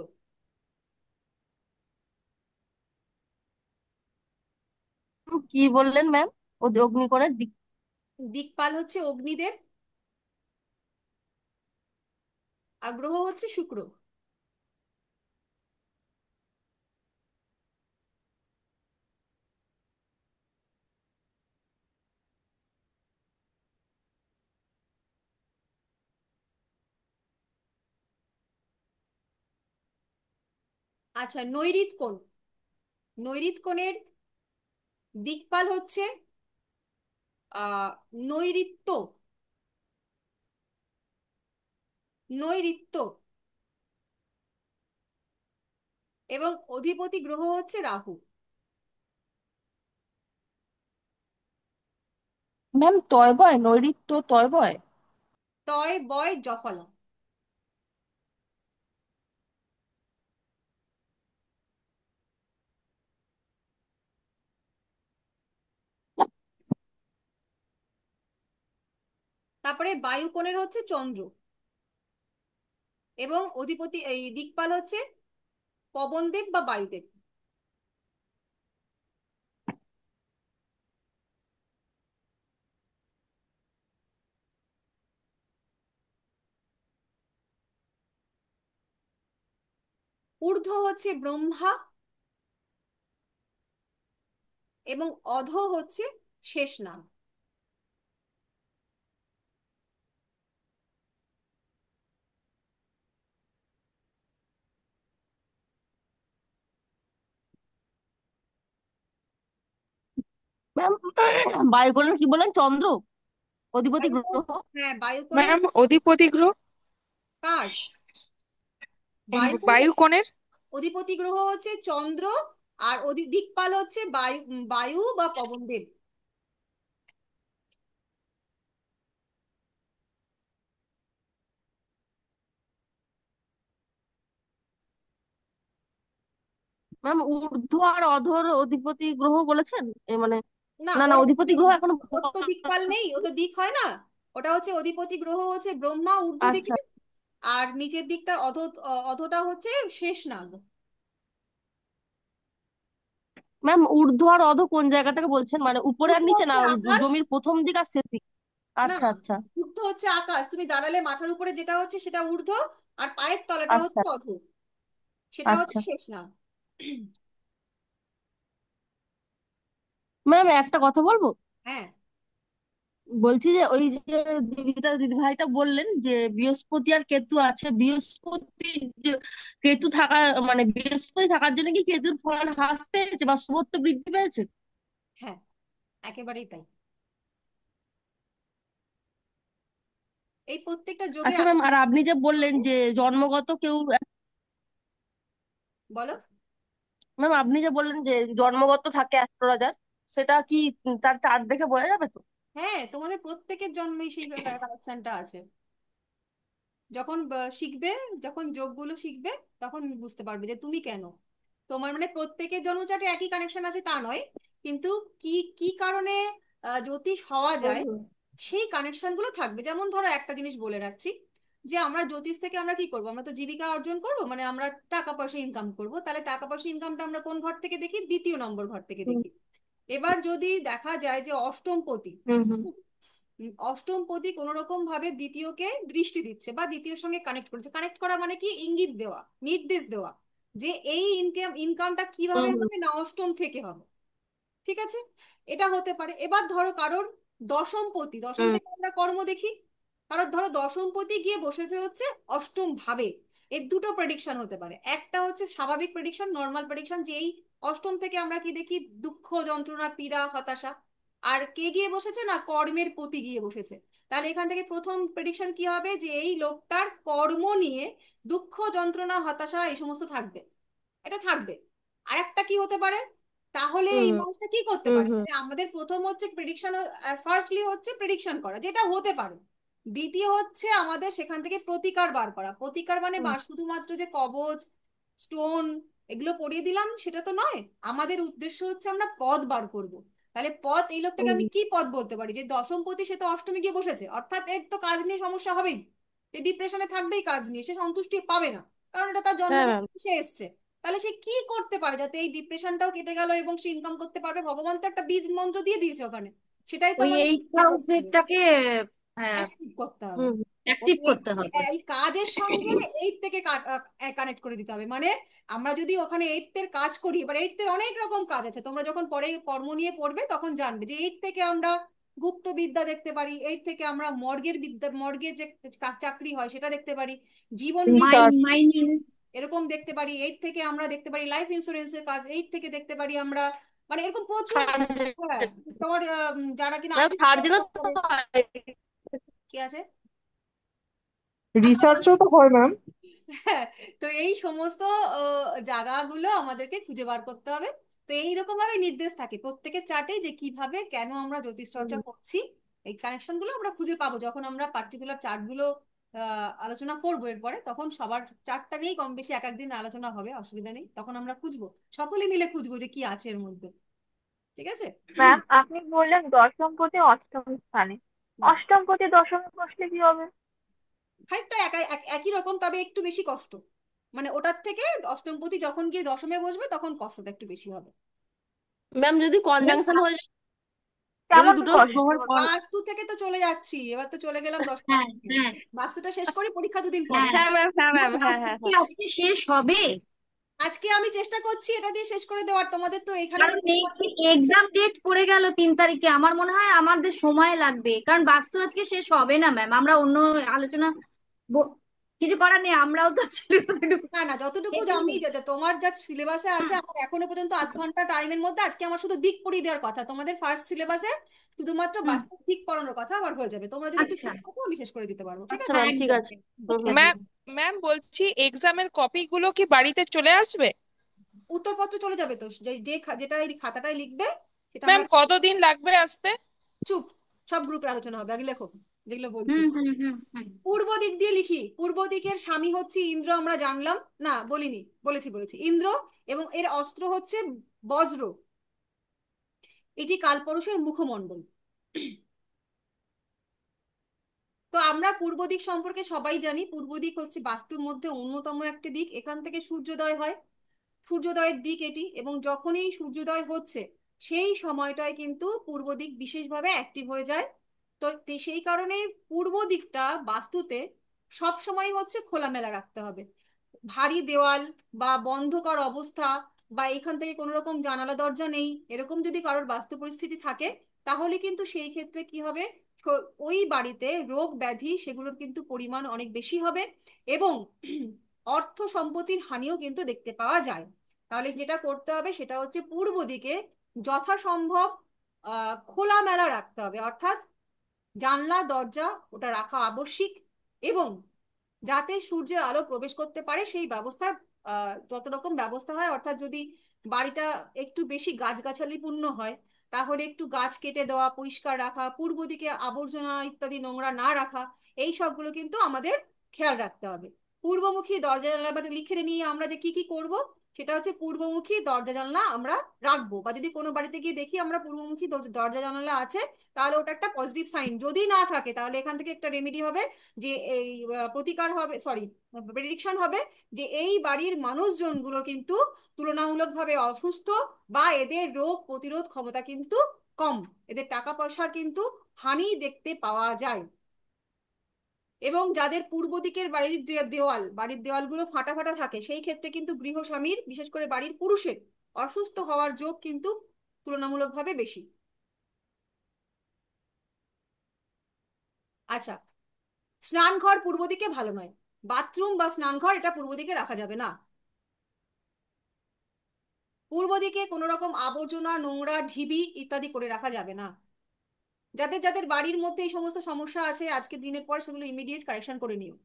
কি বললেন ম্যাম? অগ্নিকোণের দিক? দিকপাল হচ্ছে অগ্নিদেব, আর গ্রহ হচ্ছে শুক্র। আচ্ছা, নৈঋত কোণ। নৈঋত কোণের দিকপাল হচ্ছে নৈঋত্য। নৈঋত্য, এবং অধিপতি গ্রহ হচ্ছে রাহু। ম্যাম তয় বয়, নৈঋত্য তয় বয়। তয় বয় জফলা। তারপরে বায়ুকোণের হচ্ছে চন্দ্র, এবং অধিপতি এই দিকপাল হচ্ছে পবনদেব বা বায়ুদেব। ঊর্ধ্ব হচ্ছে ব্রহ্মা, এবং অধ হচ্ছে শেষনাগ। ম্যাম বায়ুকোণের কি বললেন? চন্দ্র অধিপতি বায়ুকোণ, গ্রহ। হ্যাঁ বায়ুকোণের। ম্যাম অধিপতি গ্রহ কার? বায়ুকোণের বায়ুকোণের। অধিপতি গ্রহ হচ্ছে চন্দ্র, আর দিকপাল হচ্ছে বায়ু, বায়ু বা পবনদেব। ম্যাম ঊর্ধ্ব আর অধর অধিপতি গ্রহ বলেছেন? মানে না, না না, ওর অধিপতি গ্রহ এখনো ওর তো দিকপাল নেই, ও তো দিক হয় না। ওটা হচ্ছে অধিপতি গ্রহ হচ্ছে ব্রহ্মা ঊর্ধ্ব দিকে, আচ্ছা আর নিচের দিকটা অধটা হচ্ছে শেষনাগ। ম্যাম, ঊর্ধ্ব আর অধ কোন জায়গাটাকে বলছেন? মানে উপরে আর ঊর্ধ্ব নিচে, না হচ্ছে আকাশ। জমির প্রথম দিক আর শেষ দিক? না, আচ্ছা আচ্ছা ঊর্ধ্ব হচ্ছে আকাশ, তুমি দাঁড়ালে মাথার উপরে যেটা হচ্ছে সেটা ঊর্ধ্ব, আর পায়ের তলাটা আচ্ছা হচ্ছে অধ, সেটা হচ্ছে আচ্ছা। শেষনাগ। ম্যাম একটা কথা বলবো? হ্যাঁ, বলছি যে ওই যে দিদি ভাইটা বললেন যে বৃহস্পতি আর কেতু আছে, বৃহস্পতি কেতু থাকা মানে বৃহস্পতি থাকার জন্য কি কেতুর ফলন হ্রাস পেয়েছে বা শুভত্ব বৃদ্ধি পেয়েছে? হ্যাঁ, একেবারেই তাই। এই প্রত্যেকটা যোগের আচ্ছা ম্যাম, আর আপনি যে বললেন আছে। যে জন্মগত কেউ, বলো। ম্যাম আপনি যে বললেন যে জন্মগত থাকে অ্যাস্ট্রোলজার, সেটা কি তার চার্ট দেখে বোঝা যাবে তো? হ্যাঁ, তোমাদের প্রত্যেকের জন্মেই সেই কানেকশনটা আছে। যখন শিখবে, যখন যোগগুলো শিখবে, তখন বুঝতে পারবে যে তুমি কেন। তোমার মানে প্রত্যেকের জন্মচাটে একই কানেকশন আছে তা নয়, কিন্তু কি কি কারণে জ্যোতিষ হওয়া হুম যায়, হুম সেই কানেকশন গুলো থাকবে। যেমন ধরো একটা জিনিস বলে রাখছি, যে আমরা জ্যোতিষ থেকে আমরা কি করব, আমরা তো জীবিকা অর্জন করব, মানে আমরা টাকা পয়সা ইনকাম করব। তাহলে টাকা পয়সা ইনকামটা আমরা কোন ঘর থেকে দেখি? দ্বিতীয় নম্বর ঘর থেকে হুম দেখি। এবার যদি দেখা যায় যে অষ্টমপতি, হুম হুম অষ্টমপতি কোন রকম ভাবে দ্বিতীয়কে দৃষ্টি দিচ্ছে, বা দ্বিতীয়র সঙ্গে কানেক্ট করছে। কানেক্ট করা মানে কি? ইঙ্গিত দেওয়া, নির্দেশ দেওয়া, যে এই ইনকামটা কিভাবে হুম হুম হবে না, অষ্টম থেকে হবে। ঠিক আছে, এটা হতে পারে। এবার ধরো কারোর দশমপতি, দশম হুম থেকে আমরা কর্ম দেখি, কারণ ধরো দশমপতি গিয়ে বসেছে হচ্ছে অষ্টম ভাবে, এর দুটো প্রেডিকশন হতে পারে। একটা হচ্ছে স্বাভাবিক প্রেডিকশন, নর্মাল প্রেডিকশন, যে এই অষ্টম থেকে আমরা কি দেখি, দুঃখ, যন্ত্রণা, পীড়া, হতাশা। আর কে গিয়ে বসেছে না, কর্মের পতি গিয়ে বসেছে। তাহলে এখান থেকে প্রথম প্রেডিকশন কি হবে, যে এই লোকটার কর্ম নিয়ে দুঃখ, যন্ত্রণা, হতাশা এই সমস্ত থাকবে, এটা থাকবে। আর একটা কি হতে পারে, তাহলে এই হুম মানুষটা কি করতে হুম পারে, হুম যে আমাদের প্রথম হচ্ছে প্রেডিকশন, ফার্স্টলি হচ্ছে প্রেডিকশন করা, যেটা হতে পারে। দ্বিতীয় হচ্ছে আমাদের সেখান থেকে প্রতিকার বার করা। প্রতিকার মানে হুম শুধুমাত্র যে কবজ, স্টোন এগুলো পরিয়ে দিলাম সেটা তো নয়, আমাদের উদ্দেশ্য হচ্ছে আমরা পথ বার করব। তাহলে পথ, এই লোকটাকে আমি হুম কি পথ বলতে পারি, যে দশমপতি সে তো অষ্টমী গিয়ে বসেছে, অর্থাৎ এর তো কাজ নিয়ে সমস্যা হবেই, সে ডিপ্রেশনে থাকবেই, কাজ নিয়ে সে সন্তুষ্টি পাবে না, কারণ এটা তার হ্যাঁ ম্যাম। জন্মকুণ্ডলী সে এসছে। তাহলে সে কি করতে পারে যাতে এই ডিপ্রেশনটাও কেটে গেল এবং সে ইনকাম করতে পারবে, ভগবান তো একটা বীজ মন্ত্র দিয়ে দিয়েছে ওখানে, সেটাই তো ওই আমাদের এইট চেষ্টা করতে হবে, হাউসেরটাকে অ্যাক্টিভ করতে হবে। হুম অ্যাক্টিভ ওকে, করতে হবে। এই কাজের সঙ্গে এইট থেকে কানেক্ট করে দিতে হবে। মানে আমরা যদি ওখানে এইট এর কাজ করি, এবার এইট এর অনেক রকম কাজ আছে, তোমরা যখন পরে কর্ম নিয়ে পড়বে তখন জানবে যে এইট থেকে আমরা গুপ্ত বিদ্যা দেখতে পারি, এইট থেকে আমরা মর্গের বিদ্যা, মর্গে যে চাকরি হয় সেটা দেখতে পারি, জীবন বীমা রিসার্চ। মাইনিং। এরকম দেখতে পারি, এইট থেকে আমরা দেখতে পারি লাইফ ইন্স্যুরেন্সের কাজ, এইট থেকে দেখতে পারি আমরা, মানে এরকম প্রচুর। হ্যাঁ, তোমার যারা কিনা ম্যাম আইটি সার্জেনও তো করে, হয়। কি আছে, রিসার্চও তো হয় ম্যাম। হ্যাঁ। তো এই সমস্ত জায়গাগুলো আমাদেরকে খুঁজে বার করতে হবে। তো এইরকম ভাবে নির্দেশ থাকে প্রত্যেকের চার্টে, যে কিভাবে কেন আমরা জ্যোতিষ চর্চা করছি, এই কানেকশন গুলো আমরা খুঁজে পাবো যখন আমরা পার্টিকুলার চার্ট গুলো আলোচনা করবো এরপরে, তখন সবার চার্টটা নিয়েই কম বেশি এক একদিন আলোচনা হবে, অসুবিধা নেই, তখন আমরা খুঁজবো, সকলে মিলে খুঁজবো যে কি আছে এর মধ্যে। ঠিক আছে। ম্যাম আপনি বললেন দশমপতি অষ্টম স্থানে, হুম। অষ্টমপতি দশমে বসলে কি হবে? খানিকটা একই রকম, তবে একটু বেশি কষ্ট, মানে ওটার থেকে অষ্টমপতি যখন গিয়ে দশমে বসবে তখন কষ্টটা একটু বেশি হবে। ম্যাম যদি কনজাংশন হয়ে যায়, যদি কেমন দুটো কষ্ট? গ্রহণ বাস্তু থেকে তো চলে যাচ্ছি, এবার তো চলে গেলাম দশম হ্যাঁ, স্থানে। হ্যাঁ, বাস্তুটা শেষ করি, পরীক্ষা দুদিন পরে। হ্যাঁ। হ্যাঁ ম্যাম, হ্যাঁ ম্যাম, না, হ্যাঁ বাস্তু হ্যাঁ কি হ্যাঁ। আজকে শেষ হবে? আজকে আমি চেষ্টা করছি এটা দিয়ে শেষ করে দেওয়ার, তোমাদের তো এখানে কারণ দেখতে এই পাচ্ছ। যে এক্সাম ডেট পড়ে গেল 3 তারিখে, আমার মনে হয় আমাদের সময় লাগবে, কারণ বাস্তু আজকে শেষ হবে না ম্যাম। আমরা অন্য আলোচনা ব- কিছু করার নেই, আমরাও তো ছেলে না না, যতটুকু আমি তোমার যা সিলেবাসে আছে, আমার এখনো পর্যন্ত আধ ঘন্টা টাইমের মধ্যে আজকে আমার শুধু দিক পড়িয়ে দেওয়ার কথা, তোমাদের ফার্স্ট সিলেবাসে শুধুমাত্র হুম। বাস্তব দিক পড়ানোর কথা আমার হয়ে যাবে, তোমরা যদি একটু আচ্ছা, ঠিক থাকো আমি শেষ করে দিতে পারবো, ঠিক আচ্ছা আছে। ম্যাম, ঠিক একদম। আছে। হুম ঠিক হুম আছে। হুম। ম্যাম, ম্যাম বলছি এক্সামের কপিগুলো কি বাড়িতে চলে আসবে? উত্তরপত্র চলে যাবে তো, যে যে যেটা এই খাতাটায় লিখবে সেটা ম্যাম আমরা, কতদিন লাগবে আসতে? চুপ, সব গ্রুপে আলোচনা হবে, আগে লেখো যেগুলো বলছি। হুম, হুম, হুম, হুম। পূর্ব দিক দিয়ে লিখি, পূর্ব দিকের স্বামী হচ্ছে ইন্দ্র, আমরা জানলাম না, বলিনি, বলেছি ইন্দ্র, এবং এর অস্ত্র হচ্ছে বজ্র, এটি কালপুরুষের মুখমণ্ডল। তো আমরা পূর্ব দিক সম্পর্কে সবাই জানি, পূর্ব দিক হচ্ছে বাস্তুর মধ্যে অন্যতম একটি দিক, এখান থেকে সূর্যোদয় হয়, সূর্যোদয়ের দিক এটি, এবং যখনই সূর্যোদয় হচ্ছে সেই সময়টায় কিন্তু পূর্ব দিক বিশেষভাবে অ্যাক্টিভ হয়ে যায়। তো সেই কারণে পূর্ব দিকটা বাস্তুতে সব সময় হচ্ছে খোলামেলা রাখতে হবে। ভারী দেওয়াল বা বন্ধকর অবস্থা, বা এখান থেকে কোনো রকম জানালা দরজা নেই, এরকম যদি কারোর বাস্তু পরিস্থিতি থাকে, তাহলে কিন্তু সেই ক্ষেত্রে কি হবে, ওই বাড়িতে রোগ ব্যাধি সেগুলোর কিন্তু পরিমাণ অনেক বেশি হবে, এবং অর্থ সম্পত্তির হানিও কিন্তু দেখতে পাওয়া যায়। তাহলে যেটা করতে হবে সেটা হচ্ছে পূর্ব দিকে যথাসম্ভব খোলামেলা রাখতে হবে, অর্থাৎ জানলা দরজা ওটা রাখা আবশ্যিক, এবং যাতে সূর্যের আলো প্রবেশ করতে পারে সেই ব্যবস্থার যত রকম ব্যবস্থা হয়, অর্থাৎ যদি বাড়িটা একটু বেশি গাছগাছালি পূর্ণ হয়, তাহলে একটু গাছ কেটে দেওয়া, পরিষ্কার রাখা, পূর্ব দিকে আবর্জনা ইত্যাদি নোংরা না রাখা, এই সবগুলো কিন্তু আমাদের খেয়াল রাখতে হবে। পূর্বমুখী দরজা জানলা, বা লিখে নিয়ে আমরা যে কি কি করব, সেটা হচ্ছে পূর্বমুখী দরজা জানলা আমরা রাখবো, বা যদি কোনো বাড়িতে গিয়ে দেখি আমরা পূর্বমুখী দরজা জানলা আছে, তাহলে ওটা একটা পজিটিভ সাইন। যদি না থাকে তাহলে এখান থেকে একটা রেমেডি হবে, যে এই প্রতিকার হবে, সরি, প্রেডিকশন হবে, যে এই বাড়ির মানুষজনগুলো কিন্তু তুলনামূলকভাবে অসুস্থ, বা এদের রোগ প্রতিরোধ ক্ষমতা কিন্তু কম, এদের টাকা পয়সার কিন্তু হানি দেখতে পাওয়া যায়। এবং যাদের পূর্ব দিকের বাড়ির দেওয়াল, বাড়ির দেওয়ালগুলো ফাটা ফাটা থাকে, সেই ক্ষেত্রে কিন্তু গৃহস্বামীর, বিশেষ করে বাড়ির পুরুষের অসুস্থ হওয়ার যোগ কিন্তু তুলনামূলকভাবে বেশি। আচ্ছা, স্নানঘর পূর্ব দিকে ভালো নয়, বাথরুম বা স্নানঘর এটা পূর্ব দিকে রাখা যাবে না। পূর্ব দিকে কোনো রকম আবর্জনা, নোংরা, ঢিবি ইত্যাদি করে রাখা যাবে না। যাদের যাদের বাড়ির মধ্যে এই সমস্ত সমস্যা আছে, আজকে দিনের পর সেগুলো ইমিডিয়েট কারেকশন করে নিও।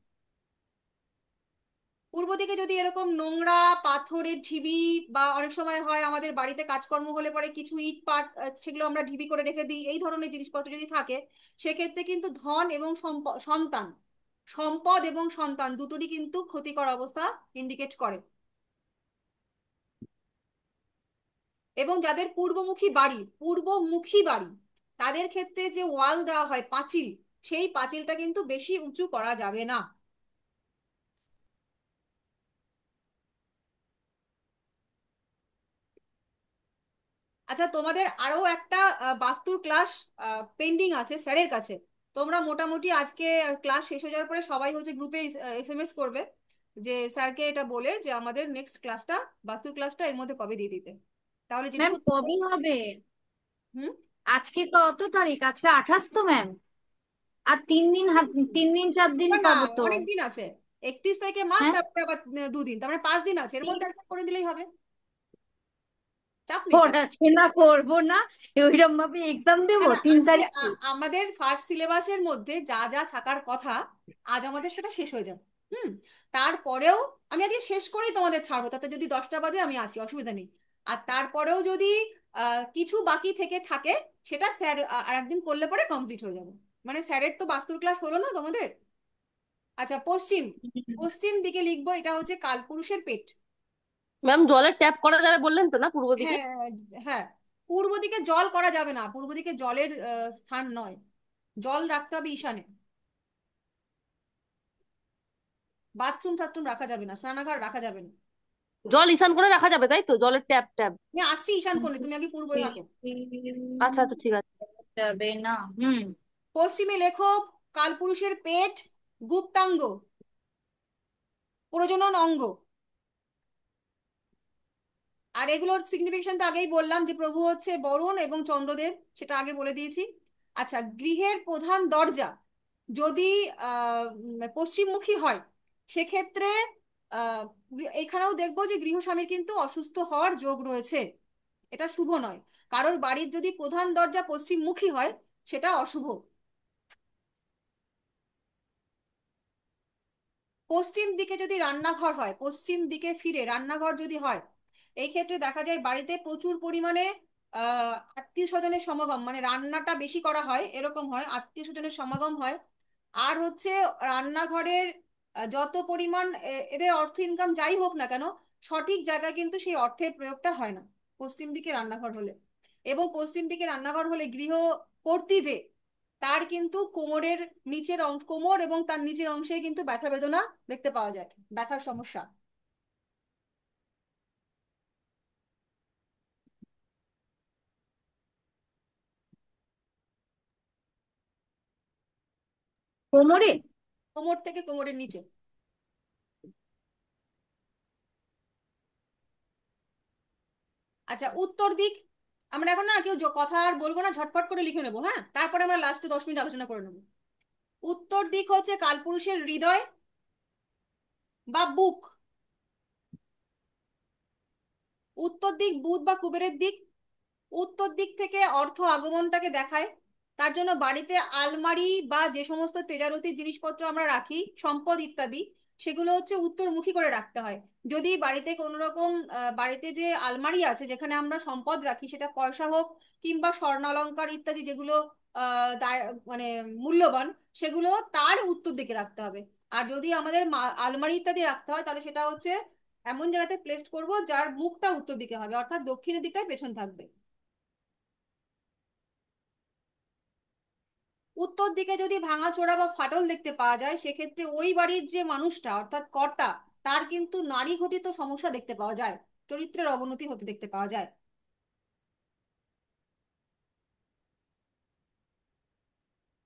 পূর্ব দিকে যদি এরকম নোংরা, পাথরের ঢিবি, বা অনেক সময় হয় আমাদের বাড়িতে কাজকর্ম হলে পরে কিছু ইট পাট সেগুলো আমরা ঢিবি করে রেখে দিই, এই ধরনের জিনিসপত্র যদি থাকে, সেক্ষেত্রে কিন্তু ধন এবং সন্তান, সম্পদ এবং সন্তান দুটোরই কিন্তু ক্ষতিকর অবস্থা ইন্ডিকেট করে। এবং যাদের পূর্বমুখী বাড়ি তাদের ক্ষেত্রে যে ওয়াল দেওয়া হয়, পাঁচিল, সেই পাঁচিলটা কিন্তু বেশি উঁচু করা যাবে না। আচ্ছা, তোমাদের আরো একটা বাস্তুর ক্লাস পেন্ডিং আছে স্যারের কাছে। তোমরা মোটামুটি আজকে ক্লাস শেষ হয়ে যাওয়ার পরে সবাই হচ্ছে গ্রুপে এসএমএস করবে যে স্যারকে এটা বলে যে আমাদের নেক্সট ক্লাসটা, বাস্তুর ক্লাসটা এর মধ্যে কবে দিয়ে দিতে, তাহলে ম্যাম যেটুকু। কবে হবে? হুম। আজকে কত তারিখ? আজকে 28 তো ম্যাম। আর 3 দিন, হাত 3 দিন 4 দিন না, পাবো তো। অনেক দিন আছে। 31 তারিখে মাস, হ্যাঁ, তারপরে আবার 2 দিন, তার মানে 5 দিন আছে, এর মধ্যে একটা করে দিলেই হবে। চাপ নেই, চাপ। পড়াশোনা করবো না, ওইরকম ভাবে এক্সাম না দেবো না, তিন আজকে তারিখে আমাদের ফার্স্ট সিলেবাসের মধ্যে যা যা থাকার কথা, আজ আমাদের সেটা শেষ হয়ে যাবে। হুম। তারপরেও আমি আজকে শেষ করেই তোমাদের ছাড়বো, তাতে যদি 10টা বাজে আমি আছি, অসুবিধা নেই। আর তারপরেও যদি কিছু বাকি থেকে থাকে, সেটা স্যার আর একদিন করলে পরে কমপ্লিট হয়ে যাবে। মানে স্যারের তো বাস্তুর ক্লাস হলো না তোমাদের। আচ্ছা, পশ্চিম, পশ্চিম দিকে লিখবো, এটা হচ্ছে কালপুরুষের পেট। ম্যাম জলের ট্যাপ করা যাবে বললেন তো না পূর্ব দিকে? হ্যাঁ, হ্যাঁ। পূর্ব দিকে জল করা যাবে না, পূর্ব দিকে জলের স্থান নয়, জল রাখতে হবে ঈশানে। বাথরুম টাথরুম রাখা যাবে না, স্নানাগার রাখা যাবে না। জল ঈশান করে রাখা যাবে তাই তো, জলের ট্যাপ ট্যাপ? আমি আসছি ঈশান কোণে, তুমি আগে পূর্বে থাকো। আচ্ছা আচ্ছা ঠিক আছে। যাবে না। হুম। পশ্চিমে লেখো কালপুরুষের পেট, গুপ্তাঙ্গ, প্রজনন অঙ্গ। আর এগুলোর সিগনিফিকেশন তো আগেই বললাম, যে প্রভু হচ্ছে বরুণ এবং চন্দ্রদেব, সেটা আগে বলে দিয়েছি। আচ্ছা, গৃহের প্রধান দরজা যদি পশ্চিমমুখী হয়, সেক্ষেত্রে আহ এখানেও দেখবো যে গৃহস্বামীর কিন্তু অসুস্থ হওয়ার যোগ রয়েছে, এটা শুভ নয়। কারোর বাড়ির যদি প্রধান দরজা পশ্চিমমুখী হয়, সেটা অশুভ। পশ্চিম দিকে যদি রান্নাঘর হয়, পশ্চিম দিকে ফিরে রান্নাঘর যদি হয়, এই ক্ষেত্রে দেখা যায় বাড়িতে প্রচুর পরিমাণে আত্মীয় স্বজনের সমাগম, মানে রান্নাটা বেশি করা হয়, এরকম হয়, আত্মীয় স্বজনের সমাগম হয়। আর হচ্ছে রান্নাঘরের যত পরিমাণ এদের অর্থ ইনকাম যাই হোক না কেন, সঠিক জায়গায় কিন্তু সেই অর্থের প্রয়োগটা হয় না পশ্চিম দিকে রান্নাঘর হলে। এবং পশ্চিম দিকে রান্নাঘর হলে গৃহকর্ত্রী যে, তার কিন্তু কোমরের নিচের অংশ, কোমর এবং তার নিচের অংশে কিন্তু ব্যথা বেদনা দেখতে পাওয়া যায়, ব্যথার সমস্যা। কোমরে? কোমর থেকে কোমরের নিচে। আচ্ছা, উত্তর দিক, আমরা এখন না কেউ কথা আর বলবো না, ঝটপট করে লিখে নেবো, হ্যাঁ, তারপরে আমরা লাস্টে 10 মিনিট আলোচনা করে নেবো। উত্তর দিক হচ্ছে কালপুরুষের হৃদয় বা বুক। উত্তর দিক বুধ বা কুবেরের দিক। উত্তর দিক থেকে অর্থ আগমনটাকে দেখায়। তার জন্য বাড়িতে আলমারি বা যে সমস্ত তেজারতি জিনিসপত্র আমরা রাখি, সম্পদ ইত্যাদি, সেগুলো হচ্ছে উত্তরমুখী করে রাখতে হয়। যদি বাড়িতে কোনো রকম বাড়িতে যে আলমারি আছে যেখানে আমরা সম্পদ রাখি, সেটা পয়সা হোক কিংবা স্বর্ণালংকার ইত্যাদি যেগুলো মানে মূল্যবান, সেগুলো তার উত্তর দিকে রাখতে হবে। আর যদি আমাদের আলমারি ইত্যাদি রাখতে হয়, তাহলে সেটা হচ্ছে এমন জায়গাতে প্লেস করব যার মুখটা উত্তর দিকে হবে, অর্থাৎ দক্ষিণের দিকটাই পেছন থাকবে। উত্তর দিকে যদি ভাঙাচোরা বা ফাটল দেখতে পাওয়া যায়, সেক্ষেত্রে ওই বাড়ির যে মানুষটা অর্থাৎ কর্তা, তার কিন্তু নারী ঘটিত সমস্যা দেখতে পাওয়া যায়, চরিত্রের অবনতি হতে দেখতে পাওয়া যায়।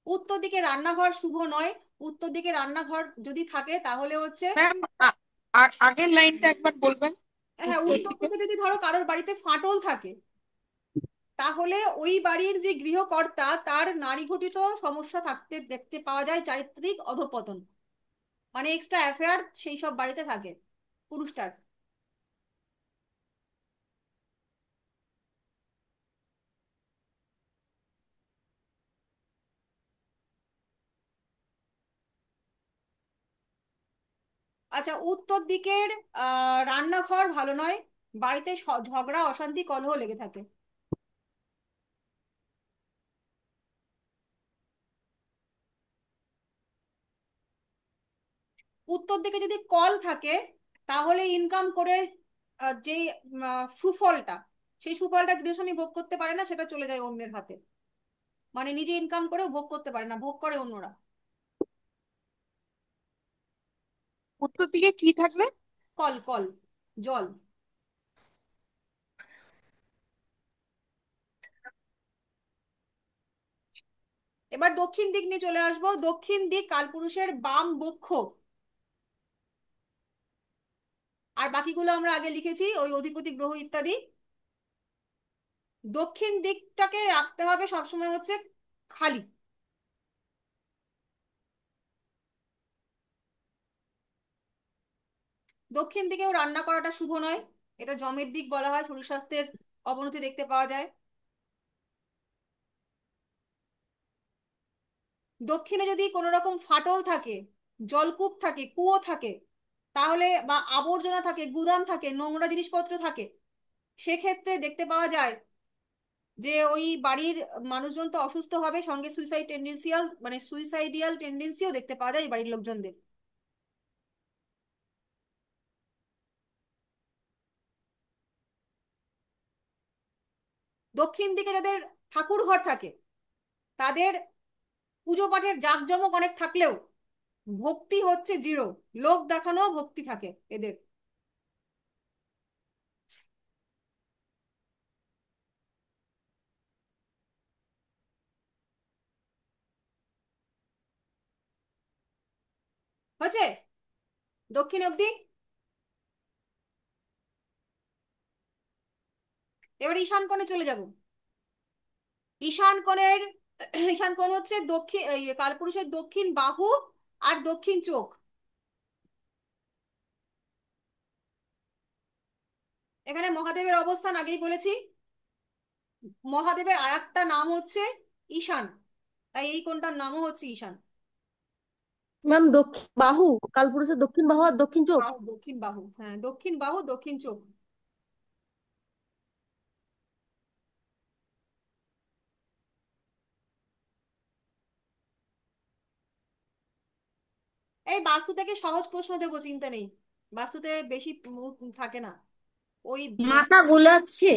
উত্তর দিকে রান্নাঘর শুভ নয়। উত্তর দিকে রান্নাঘর যদি থাকে তাহলে হচ্ছে, ম্যাম, আগের লাইনটা একবার বলবেন। হ্যাঁ, উত্তর উত্তর দিকে। দিকে যদি ধরো কারোর বাড়িতে ফাটল থাকে, তাহলে ওই বাড়ির যে গৃহকর্তা তার নারী ঘটিত সমস্যা থাকতে দেখতে পাওয়া যায়, চারিত্রিক অধঃপতন, মানে এক্সট্রা অ্যাফেয়ার সেই সব বাড়িতে থাকে পুরুষটার। আচ্ছা, উত্তর দিকের রান্নাঘর ভালো নয়, বাড়িতে ঝগড়া অশান্তি কলহ লেগে থাকে। উত্তর দিকে যদি কল থাকে তাহলে ইনকাম করে যে সুফলটা, সেই সুফলটা গৃহস্বামী ভোগ করতে পারে না, সেটা চলে যায় অন্যের হাতে, মানে নিজে ইনকাম করেও ভোগ করতে পারে না, ভোগ করে অন্যরা। উত্তর দিকে কি থাকলে? কল, কল, জল। এবার দক্ষিণ দিক নিয়ে চলে আসবো। দক্ষিণ দিক কালপুরুষের বাম বক্ষ, আর বাকিগুলো আমরা আগে লিখেছি, ওই অধিপতি গ্রহ ইত্যাদি। দক্ষিণ দিকটাকে রাখতে হবে সবসময় হচ্ছে খালি। দক্ষিণ দিকেও রান্না করাটা শুভ নয়, এটা যমের দিক বলা হয়, শরীর স্বাস্থ্যের অবনতি দেখতে পাওয়া যায়। দক্ষিণে যদি কোনো রকম ফাটল থাকে, জলকূপ থাকে, কুয়ো থাকে, তাহলে বা আবর্জনা থাকে, গুদাম থাকে, নোংরা জিনিসপত্র থাকে, সেক্ষেত্রে দেখতে পাওয়া যায় যে ওই বাড়ির মানুষজন তো অসুস্থ হবে, সঙ্গে সুইসাইডিয়াল টেন্ডেন্সিও দেখতে পাওয়া যায় এই বাড়ির লোকজনদের। দক্ষিণ দিকে যাদের ঠাকুর ঘর থাকে তাদের পুজো পাঠের জাঁকজমক অনেক থাকলেও ভক্তি হচ্ছে জিরো, লোক দেখানো ভক্তি থাকে এদের। হয়েছে দক্ষিণ অব্দি? এবার ঈশান কোণে চলে যাব। ঈশান কোণের ঈশান কোণ হচ্ছে দক্ষিণ, কালপুরুষের দক্ষিণ বাহু আর দক্ষিণ চোখ। এখানে মহাদেবের অবস্থান আগেই বলেছি, মহাদেবের আর একটা নাম হচ্ছে ঈশান, তাই এই কোণটার নামও হচ্ছে ঈশান। ম্যাম দক্ষিণ বাহু, কালপুরুষের দক্ষিণ বাহু আর দক্ষিণ চোখ। বাহু, দক্ষিণ বাহু, হ্যাঁ, দক্ষিণ বাহু দক্ষিণ চোখ। এই বাস্তু থেকে সহজ প্রশ্ন দেবো, চিন্তা নেই, বাস্তুতে বেশি থাকে না ওই। মাথা গোলাচ্ছে,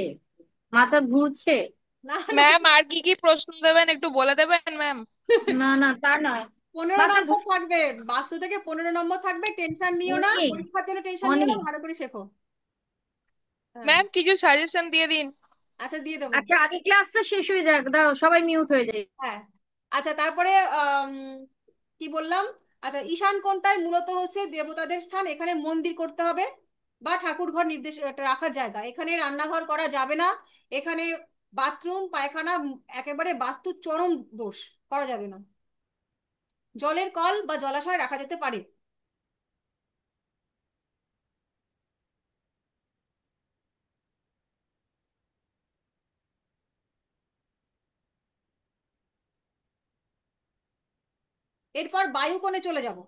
মাথা ঘুরছে। না না, ম্যাম আর কি কি প্রশ্ন দেবেন একটু বলে দেবেন ম্যাম? না না, তা নয়। 15 নম্বর থাকবে, বাস্তু থেকে 15 নম্বর থাকবে, টেনশন নিও না, অনেক পরীক্ষার জন্য টেনশন নিও না, অনেক। ভালো করে শেখো। হ্যাঁ, ম্যাম কিছু সাজেশন দিয়ে দিন। আচ্ছা দিয়ে দেবো। আচ্ছা, আগে ক্লাসটা শেষ হয়ে যাক, দাঁড়াও সবাই মিউট হয়ে যায়। হ্যাঁ, আচ্ছা তারপরে কি বললাম, আচ্ছা ঈশান কোণটায় মূলত হচ্ছে দেবতাদের স্থান, এখানে মন্দির করতে হবে বা ঠাকুর ঘর নির্দেশ রাখার জায়গা, এখানে রান্নাঘর করা যাবে না, এখানে বাথরুম পায়খানা একেবারে বাস্তুর চরম দোষ, করা যাবে না। জলের কল বা জলাশয় রাখা যেতে পারে। এরপর বায়ুকোণে চলে যাব।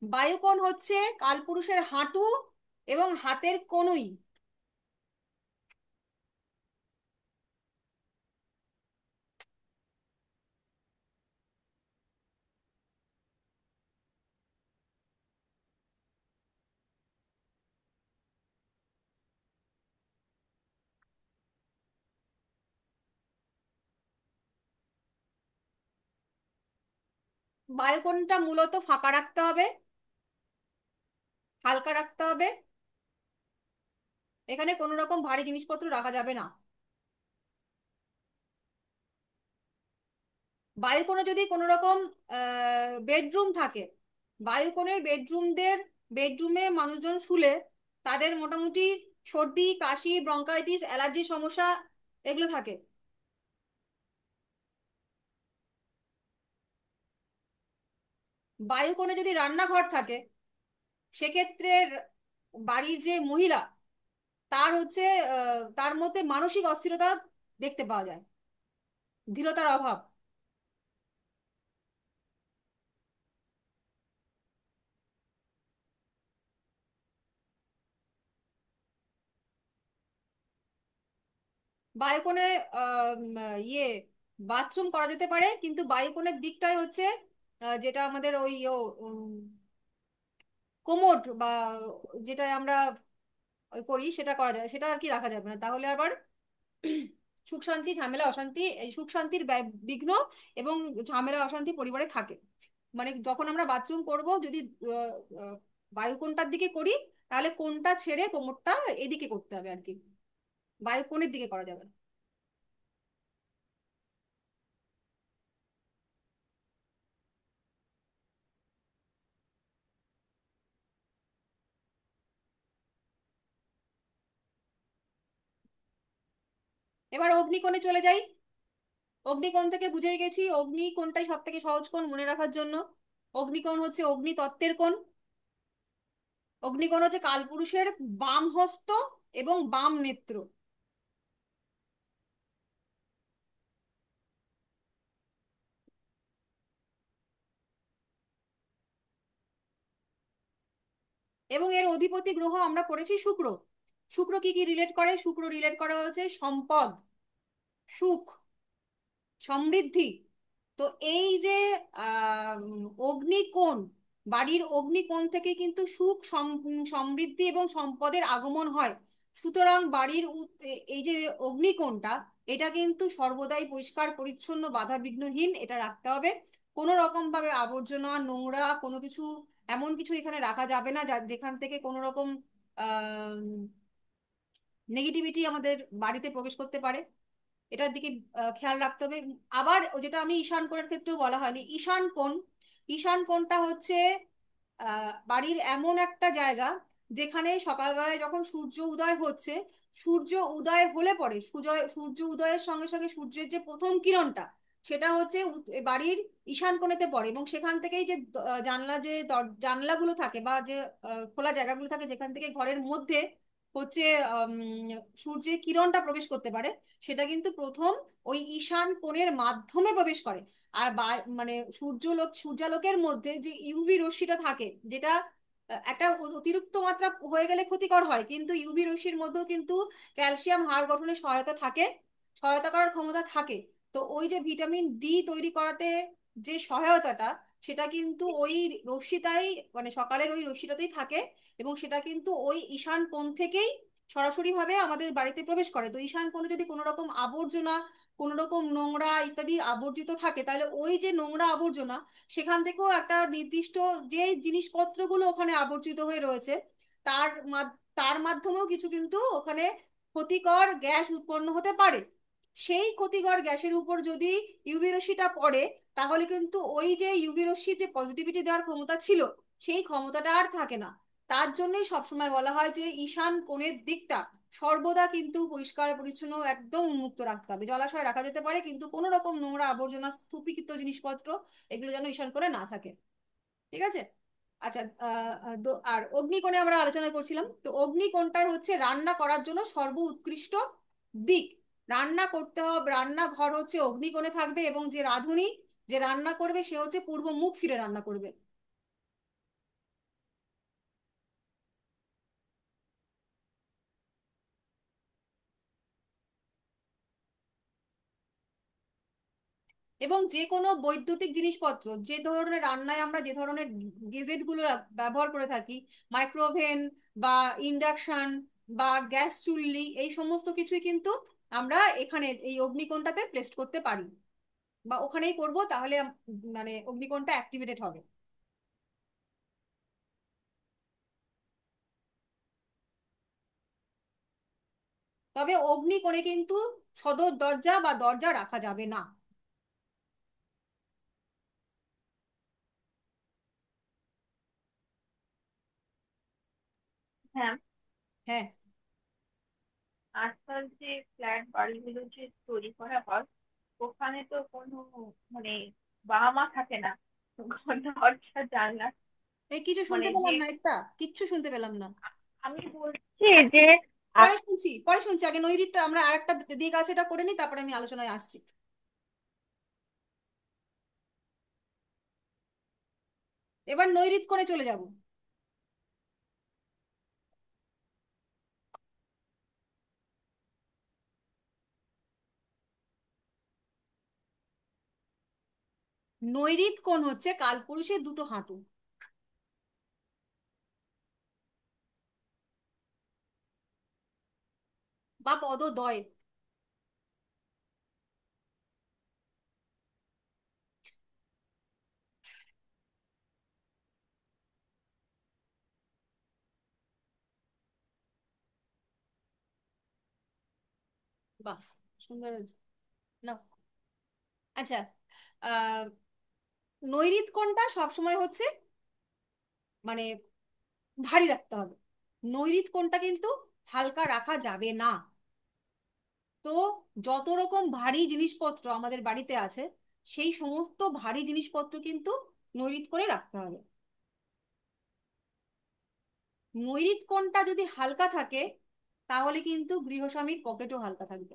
বায়ুকোণ হচ্ছে কালপুরুষের হাঁটু এবং হাতের কনুই। বায়ুকোণটা মূলত ফাঁকা রাখতে হবে, হালকা রাখতে হবে, এখানে কোনো রকম ভারী জিনিসপত্র রাখা যাবে না। বায়ুকোণে যদি কোনো রকম বেডরুম থাকে, বায়ুকোণের বেডরুমদের বেডরুমে মানুষজন শুলে তাদের মোটামুটি সর্দি, কাশি, ব্রঙ্কাইটিস, অ্যালার্জির সমস্যা এগুলো থাকে। বায়ুকোণে যদি রান্নাঘর থাকে সেক্ষেত্রে বাড়ির যে মহিলা তার হচ্ছে তার মধ্যে মানসিক অস্থিরতা দেখতে পাওয়া যায়, দৃঢ়তার অভাব। বায়ুকোণে ইয়ে বাথরুম করা যেতে পারে, কিন্তু বায়ুকোণের দিকটাই হচ্ছে যেটা আমাদের ওই কোমোড বা যেটা আমরা ওই করি সেটা করা যায়, সেটা আর কি রাখা যাবে না, তাহলে আবার সুখ শান্তি ঝামেলা অশান্তি, এই সুখ শান্তির বিঘ্ন এবং ঝামেলা অশান্তি পরিবারে থাকে। মানে যখন আমরা বাথরুম করব যদি আহ, আহ, বায়ুকোণটার দিকে করি তাহলে কোণটা ছেড়ে কোমরটা এদিকে করতে হবে আর কি, বায়ুকোণের দিকে করা যাবে না। এবার অগ্নিকোণে চলে যাই। অগ্নিকোণ থেকে বুঝেই গেছি অগ্নিকোণটাই সব থেকে সহজ কোণ মনে রাখার জন্য। অগ্নিকোণ হচ্ছে অগ্নি তত্ত্বের কোণ। অগ্নিকোণ হচ্ছে কালপুরুষের বাম হস্ত এবং বাম নেত্র। এবং এর অধিপতি গ্রহ আমরা পড়েছি শুক্র। শুক্র কি কি রিলেট করে? শুক্র রিলেট করে হচ্ছে সম্পদ, সুখ, সমৃদ্ধি। তো এই যে অগ্নিকোণ, বাড়ির অগ্নিকোণ থেকে কিন্তু সুখ, সমৃদ্ধি এবং সম্পদের আগমন হয়। সুতরাং বাড়ির এই যে অগ্নিকোণটা এটা কিন্তু সর্বদাই পরিষ্কার পরিচ্ছন্ন বাধা বিঘ্নহীন এটা রাখতে হবে। কোনো রকম ভাবে আবর্জনা, নোংরা কোনো কিছু, এমন কিছু এখানে রাখা যাবে না যেখান থেকে কোনো রকম আহ নেগেটিভিটি আমাদের বাড়িতে প্রবেশ করতে পারে। এটার দিকে খেয়াল রাখতে হবে। আবার যেটা আমি ঈশান কোণের ক্ষেত্রেও বলা হয়নি, ঈশান কোণ, ঈশান কোণটা হচ্ছে বাড়ির এমন একটা জায়গা যেখানে সকালবেলায় যখন সূর্য উদয় হচ্ছে, সূর্য উদয় হলে পরে সূর্য উদয়ের সঙ্গে সঙ্গে সূর্যের যে প্রথম কিরণটা সেটা হচ্ছে বাড়ির ঈশান কোণেতে পড়ে, এবং সেখান থেকেই যে জানলাগুলো থাকে বা যে খোলা জায়গাগুলো থাকে যেখান থেকে ঘরের মধ্যে হচ্ছে আম, সূর্যের কিরণটা প্রবেশ করতে পারে, সেটা কিন্তু প্রথম ওই ঈশান কোণের মাধ্যমে প্রবেশ করে। আর মানে সূর্যালোকের মধ্যে যে ইউভি রশ্মিটা থাকে, যেটা একটা অতিরিক্ত মাত্রা হয়ে গেলে ক্ষতিকর হয়, কিন্তু ইউভি রশ্মির মধ্যেও কিন্তু ক্যালসিয়াম হাড় গঠনে সহায়তা থাকে, সহায়তা করার ক্ষমতা থাকে। তো ওই যে ভিটামিন ডি তৈরি করাতে যে সহায়তাটা, সেটা কিন্তু ওই রশ্মিটাই, মানে সকালের ওই রশ্মিটাতেই থাকে, এবং সেটা কিন্তু ওই ঈশান কোণ থেকেই সরাসরি ভাবে আমাদের বাড়িতে প্রবেশ করে। তো ঈশান কোণে যদি কোনো রকম আবর্জনা, কোনো রকম নোংরা ইত্যাদি আবর্জিত থাকে, তাহলে ওই যে নোংরা আবর্জনা সেখান থেকেও একটা নির্দিষ্ট যে জিনিসপত্রগুলো ওখানে আবর্জিত হয়ে রয়েছে তার তার মাধ্যমেও কিছু কিন্তু ওখানে ক্ষতিকর গ্যাস উৎপন্ন হতে পারে। সেই ক্ষতিকর গ্যাসের উপর যদি ইউভি রশ্মিটা পড়ে তাহলে কিন্তু ওই যে ইউভি রশ্মির যে পজিটিভিটি দেওয়ার ক্ষমতা ছিল সেই ক্ষমতাটা আর থাকে না। তার জন্যই সবসময় বলা হয় যে ঈশান কোণের দিকটা সর্বদা কিন্তু পরিষ্কার পরিচ্ছন্ন একদম উন্মুক্ত রাখতে হবে। জলাশয় রাখা যেতে পারে কিন্তু কোনো রকম নোংরা আবর্জনা, স্তূপীকৃত জিনিসপত্র এগুলো যেন ঈশান কোণে না থাকে। ঠিক আছে? আচ্ছা, আর অগ্নিকোণে আমরা আলোচনা করছিলাম, তো অগ্নিকোণটা হচ্ছে রান্না করার জন্য সর্ব উৎকৃষ্ট দিক। রান্না করতে হবে, রান্নাঘর হচ্ছে অগ্নিকোণে থাকবে, এবং যে রাঁধুনি যে রান্না করবে সে হচ্ছে পূর্ব মুখ ফিরে রান্না করবে। এবং যে কোনো বৈদ্যুতিক জিনিসপত্র, যে ধরনের রান্নায় আমরা যে ধরনের গেজেট গুলো ব্যবহার করে থাকি, মাইক্রোওভেন বা ইন্ডাকশন বা গ্যাস চুল্লি, এই সমস্ত কিছুই কিন্তু আমরা এখানে এই অগ্নিকোণটাতে প্লেস করতে পারি বা ওখানেই করব, তাহলে মানে অগ্নিকোণটা অ্যাক্টিভেটেড হবে। তবে অগ্নিকোণে কিন্তু সদর দরজা বা দরজা রাখা যাবে না। হ্যাঁ, হ্যাঁ। আজকাল যে ফ্ল্যাট বাড়িগুলো যে তৈরি করা হয় ওখানে তো কোনো মানে বাবা মা থাকে না, দরজা জানলা এই কিছু মানে শুনতে পেলাম যে না, একটা কিচ্ছু শুনতে পেলাম না। আমি বলছি আচ্ছা, যে পরে আ- শুনছি, পরে শুনছি, আগে নৈরিতটা আমরা আরেকটা দিক আছে এটা করে নিই, তারপরে আমি আলোচনায় আসছি। এবার নৈরিত করে চলে যাব। নৈরিত কোণ হচ্ছে কালপুরুষের দুটো হাঁটু বা পদদ্বয়। বাহ, সুন্দর হয়েছে। না, আচ্ছা, আহ নৈরিত কোণটা সবসময় হচ্ছে মানে ভারী রাখতে হবে। নৈরিত কোণটা কিন্তু হালকা রাখা যাবে না। তো যত রকম ভারী জিনিসপত্র আমাদের বাড়িতে আছে সেই সমস্ত ভারী জিনিসপত্র কিন্তু নৈরিত করে রাখতে হবে। নৈরিত কোণটা যদি হালকা থাকে তাহলে কিন্তু গৃহস্বামীর পকেটও হালকা থাকবে।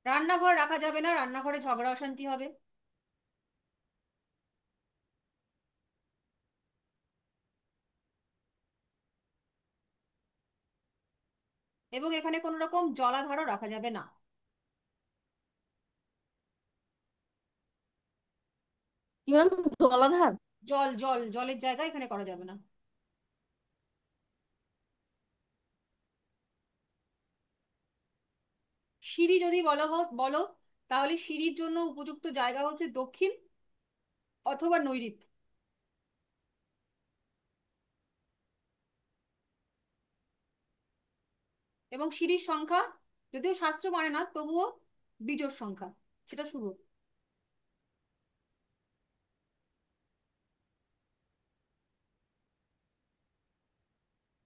রান্নাঘর রাখা যাবে না, রান্নাঘরে ঝগড়া অশান্তি হবে। এবং এখানে কোনো রকম জলাধারও রাখা যাবে না। কি ম্যাম? জলাধার? জলের জায়গা এখানে করা যাবে না। সিঁড়ি যদি বলো তাহলে সিঁড়ির জন্য উপযুক্ত জায়গা হচ্ছে দক্ষিণ অথবা নৈঋত। এবং সিঁড়ির সংখ্যা যদিও শাস্ত্র মানে না তবুও বিজোড় সংখ্যা, সেটা শুভ।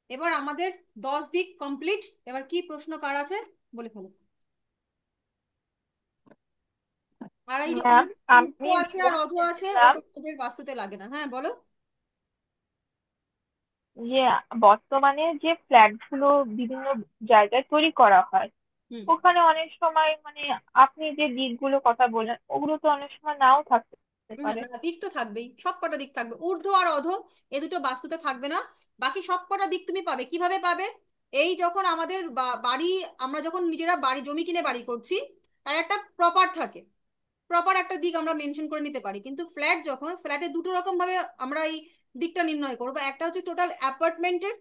এবার আমাদের 10 দিক কমপ্লিট। এবার কি প্রশ্ন কার আছে বলে ফেলো। আর এই যে ম্যাম ঊর্ধ্ব আমি আছে আর অধ আছে বলতেছিলাম ওটা আমাদের বাস্তুতে লাগে না। হ্যাঁ বলো। যে বর্তমানে যে ফ্ল্যাট গুলো বিভিন্ন জায়গায় তৈরি করা হয় হুম। ওখানে অনেক সময় মানে আপনি যে দিকগুলো কথা বললেন ওগুলো তো অনেক সময় নাও থাকতে পারে। না, দিক তো থাকবেই, সব কটা দিক থাকবে, ঊর্ধ্ব আর অধ এ দুটো বাস্তুতে থাকবে না। বাকি সব কটা দিক তুমি পাবে। কিভাবে পাবে? এই যখন আমাদের বাড়ি, আমরা যখন নিজেরা বাড়ি জমি কিনে বাড়ি করছি তার একটা প্রপার থাকে, প্রপার একটা দিক আমরা মেনশন করে নিতে পারি। কিন্তু ফ্ল্যাট যখন, ফ্ল্যাটে দুটো রকম ভাবে আমরা এই দিকটা নির্ণয় করবো। একটা হচ্ছে টোটাল অ্যাপার্টমেন্টের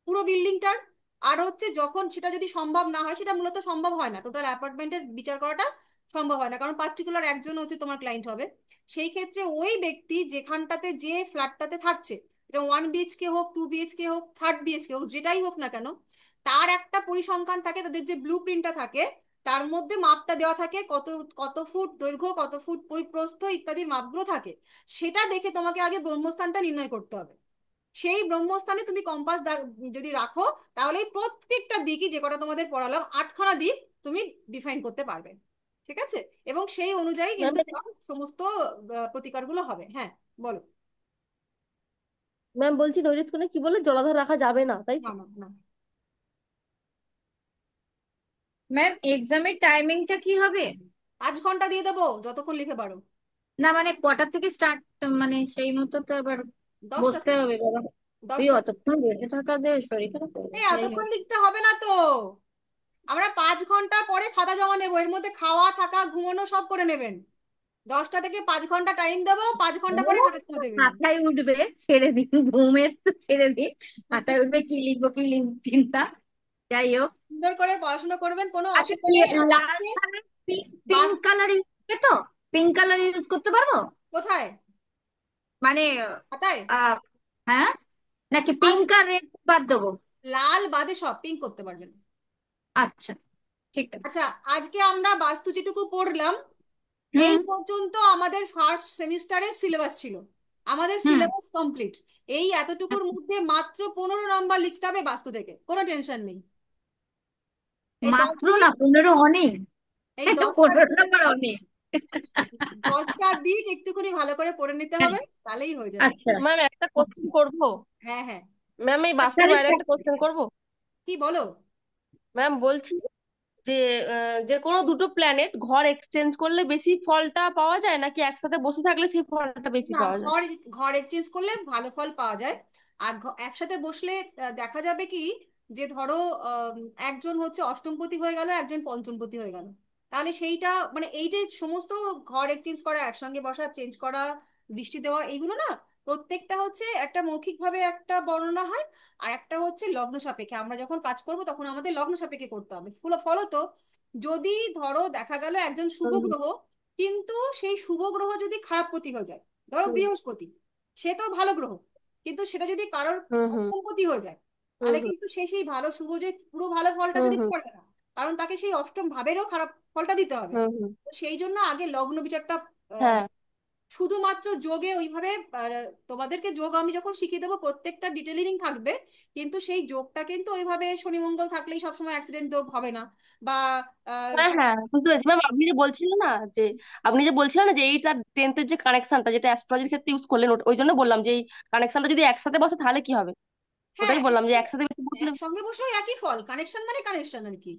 পুরো বিল্ডিংটার, আর হচ্ছে যখন সেটা যদি সম্ভব না হয়, সেটা মূলত সম্ভব হয় না, টোটাল অ্যাপার্টমেন্টের বিচার করাটা সম্ভব হয় না, কারণ পার্টিকুলার একজন হচ্ছে তোমার ক্লায়েন্ট হবে। সেই ক্ষেত্রে ওই ব্যক্তি যেখানটাতে যে ফ্ল্যাটটাতে থাকছে, এটা 1 BHK হোক, 2 BHK হোক, 3rd BHK হোক, যেটাই হোক না কেন, তার একটা পরিসংখ্যান থাকে, তাদের যে ব্লু প্রিন্টটা থাকে তার মধ্যে মাপটা দেওয়া থাকে, কত কত ফুট দৈর্ঘ্য, কত ফুট প্রস্থ ইত্যাদি মাপগুলো থাকে। সেটা দেখে তোমাকে আগে ব্রহ্মস্থানটা নির্ণয় করতে হবে। সেই ব্রহ্মস্থানে তুমি কম্পাস যদি রাখো তাহলে এই প্রত্যেকটা দিকই, যে কটা তোমাদের পড়ালাম 8খানা দিক, তুমি ডিফাইন করতে পারবে। ঠিক আছে? এবং সেই অনুযায়ী ম্যাম, কিন্তু তোমার সমস্ত প্রতিকারগুলো হবে। হ্যাঁ বলো। ম্যাম বলছি নৈরিত কোণে কি বলে জলাধার রাখা যাবে না, তাই না তো? না না। ম্যাম এক্সামের টাইমিংটা কি হবে? 5 ঘন্টা দিয়ে দেবো, যতক্ষণ লিখে পারো। না মানে কটা থেকে স্টার্ট, মানে সেই মতো তো আবার 10টা বসতে থেকে। হবে বাবা। তুই 10টা থেকে। অতক্ষণ বসে থাকা যে শরীর খারাপ করবে, এই যাই এতক্ষণ হোক। লিখতে হবে না তো। আমরা 5 ঘন্টা পরে খাতা জমা নেবো, এর মধ্যে খাওয়া থাকা ঘুমানো সব করে নেবেন। 10টা থেকে 5 ঘন্টা টাইম দেবো, 5 ঘন্টা পরে উফ, খাতা জমা দেবেন। মাথায় উঠবে, ছেড়ে দিন ঘুমের তো ছেড়ে দিন। মাথায় উঠবে কি লিখবো কি চিন্তা। যাই হোক। সুন্দর করে পড়াশোনা করবেন, কোনো আচ্ছা অসুবিধা নেই। আর লাল আজকে পিঙ্ক বাস কালার ইউজ করতে তো, পিঙ্ক কালার ইউজ করতে পারবো? কোথায়? মানে খাতায় আহ হ্যাঁ, নাকি লাল, পিঙ্ক আর রেড বাদ দেবো? লাল বাদে সব, পিঙ্ক করতে পারবেন। আচ্ছা, ঠিক আছে। আচ্ছা, আজকে আমরা বাস্তু যেটুকু পড়লাম এই হুম। পর্যন্ত আমাদের ফার্স্ট সেমিস্টারের সিলেবাস ছিল। আমাদের হুম। Syllabus complete. এই এতটুকুর মধ্যে মাত্র 15 নম্বর লিখতে হবে বাস্তু থেকে, কোনো টেনশন নেই। এই দশ মাত্র দিক না, 15 অনেক। এই 15 নাম্বার অনেক। 10টা দিক একটুখানি ভালো করে পড়ে নিতে হ্যাঁ, হবে, তাহলেই হয়ে যাবে। আচ্ছা। ম্যাম একটা কোশ্চেন করব। হ্যাঁ হ্যাঁ, ম্যাম এই বাস্তুর তাহলে বাইরে একটা কোশ্চেন করব। কি বলো? ম্যাম বলছি যে যে কোনো দুটো প্ল্যানেট ঘর এক্সচেঞ্জ করলে বেশি ফলটা পাওয়া যায় নাকি একসাথে বসে থাকলে সেই ফলটা বেশি না, পাওয়া যায়? ঘর ঘর এক্সচেঞ্জ করলে ভালো ফল পাওয়া যায়। আর একসাথে বসলে দেখা যাবে কি, যে ধরো আম, একজন হচ্ছে অষ্টমপতি হয়ে গেল, একজন পঞ্চমপতি হয়ে গেল, তাহলে সেইটা মানে এই যে সমস্ত ঘর এক্সচেঞ্জ করা, একসঙ্গে বসা, চেঞ্জ করা, দৃষ্টি দেওয়া, এইগুলো না প্রত্যেকটা হচ্ছে একটা মৌখিকভাবে একটা বর্ণনা হয়। আর একটা হচ্ছে লগ্ন সাপেক্ষে, আমরা যখন কাজ করব তখন আমাদের লগ্ন সাপেক্ষে করতে হবে। ফলত যদি ধরো দেখা গেল একজন শুভ হুম গ্রহ, কিন্তু সেই শুভ গ্রহ যদি খারাপ পতি হয়ে যায়, ধরো হুম বৃহস্পতি, সে তো ভালো গ্রহ, কিন্তু সেটা যদি কারোর হুম হুম অষ্টমপতি হয়ে যায়, হুম তাহলে হুম কিন্তু সে সেই ভালো শুভ যে পুরো ভালো ফলটা সে হুম দিতে হুম পারবে না, কারণ তাকে সেই অষ্টম ভাবেরও খারাপ ফলটা দিতে হবে। হুম হুম। তো সেই জন্য আগে লগ্ন বিচারটা হ্যাঁ। শুধুমাত্র যোগে ওইভাবে তোমাদেরকে যোগ আমি যখন শিখিয়ে দেবো প্রত্যেকটা ডিটেলিং থাকবে, কিন্তু সেই যোগটা কিন্তু ওইভাবে শনি মঙ্গল থাকলেই সবসময় অ্যাক্সিডেন্ট যোগ হবে না। বা আহ, হ্যাঁ হ্যাঁ বুঝতে পেরেছি ম্যাম। আপনি যে বলছিলেন না যে এইটা টেন্থের যে কানেকশনটা যেটা অ্যাস্ট্রোলজির ক্ষেত্রে ইউজ করলেন, ওই জন্য বললাম যে এই কানেকশনটা যদি একসাথে বসে তাহলে কি হবে। হ্যাঁ, ওটাই বললাম যে একসাথে বেশি বসলে। একসঙ্গে বসলেও একই ফল, কানেকশন মানে কানেকশন আর কি।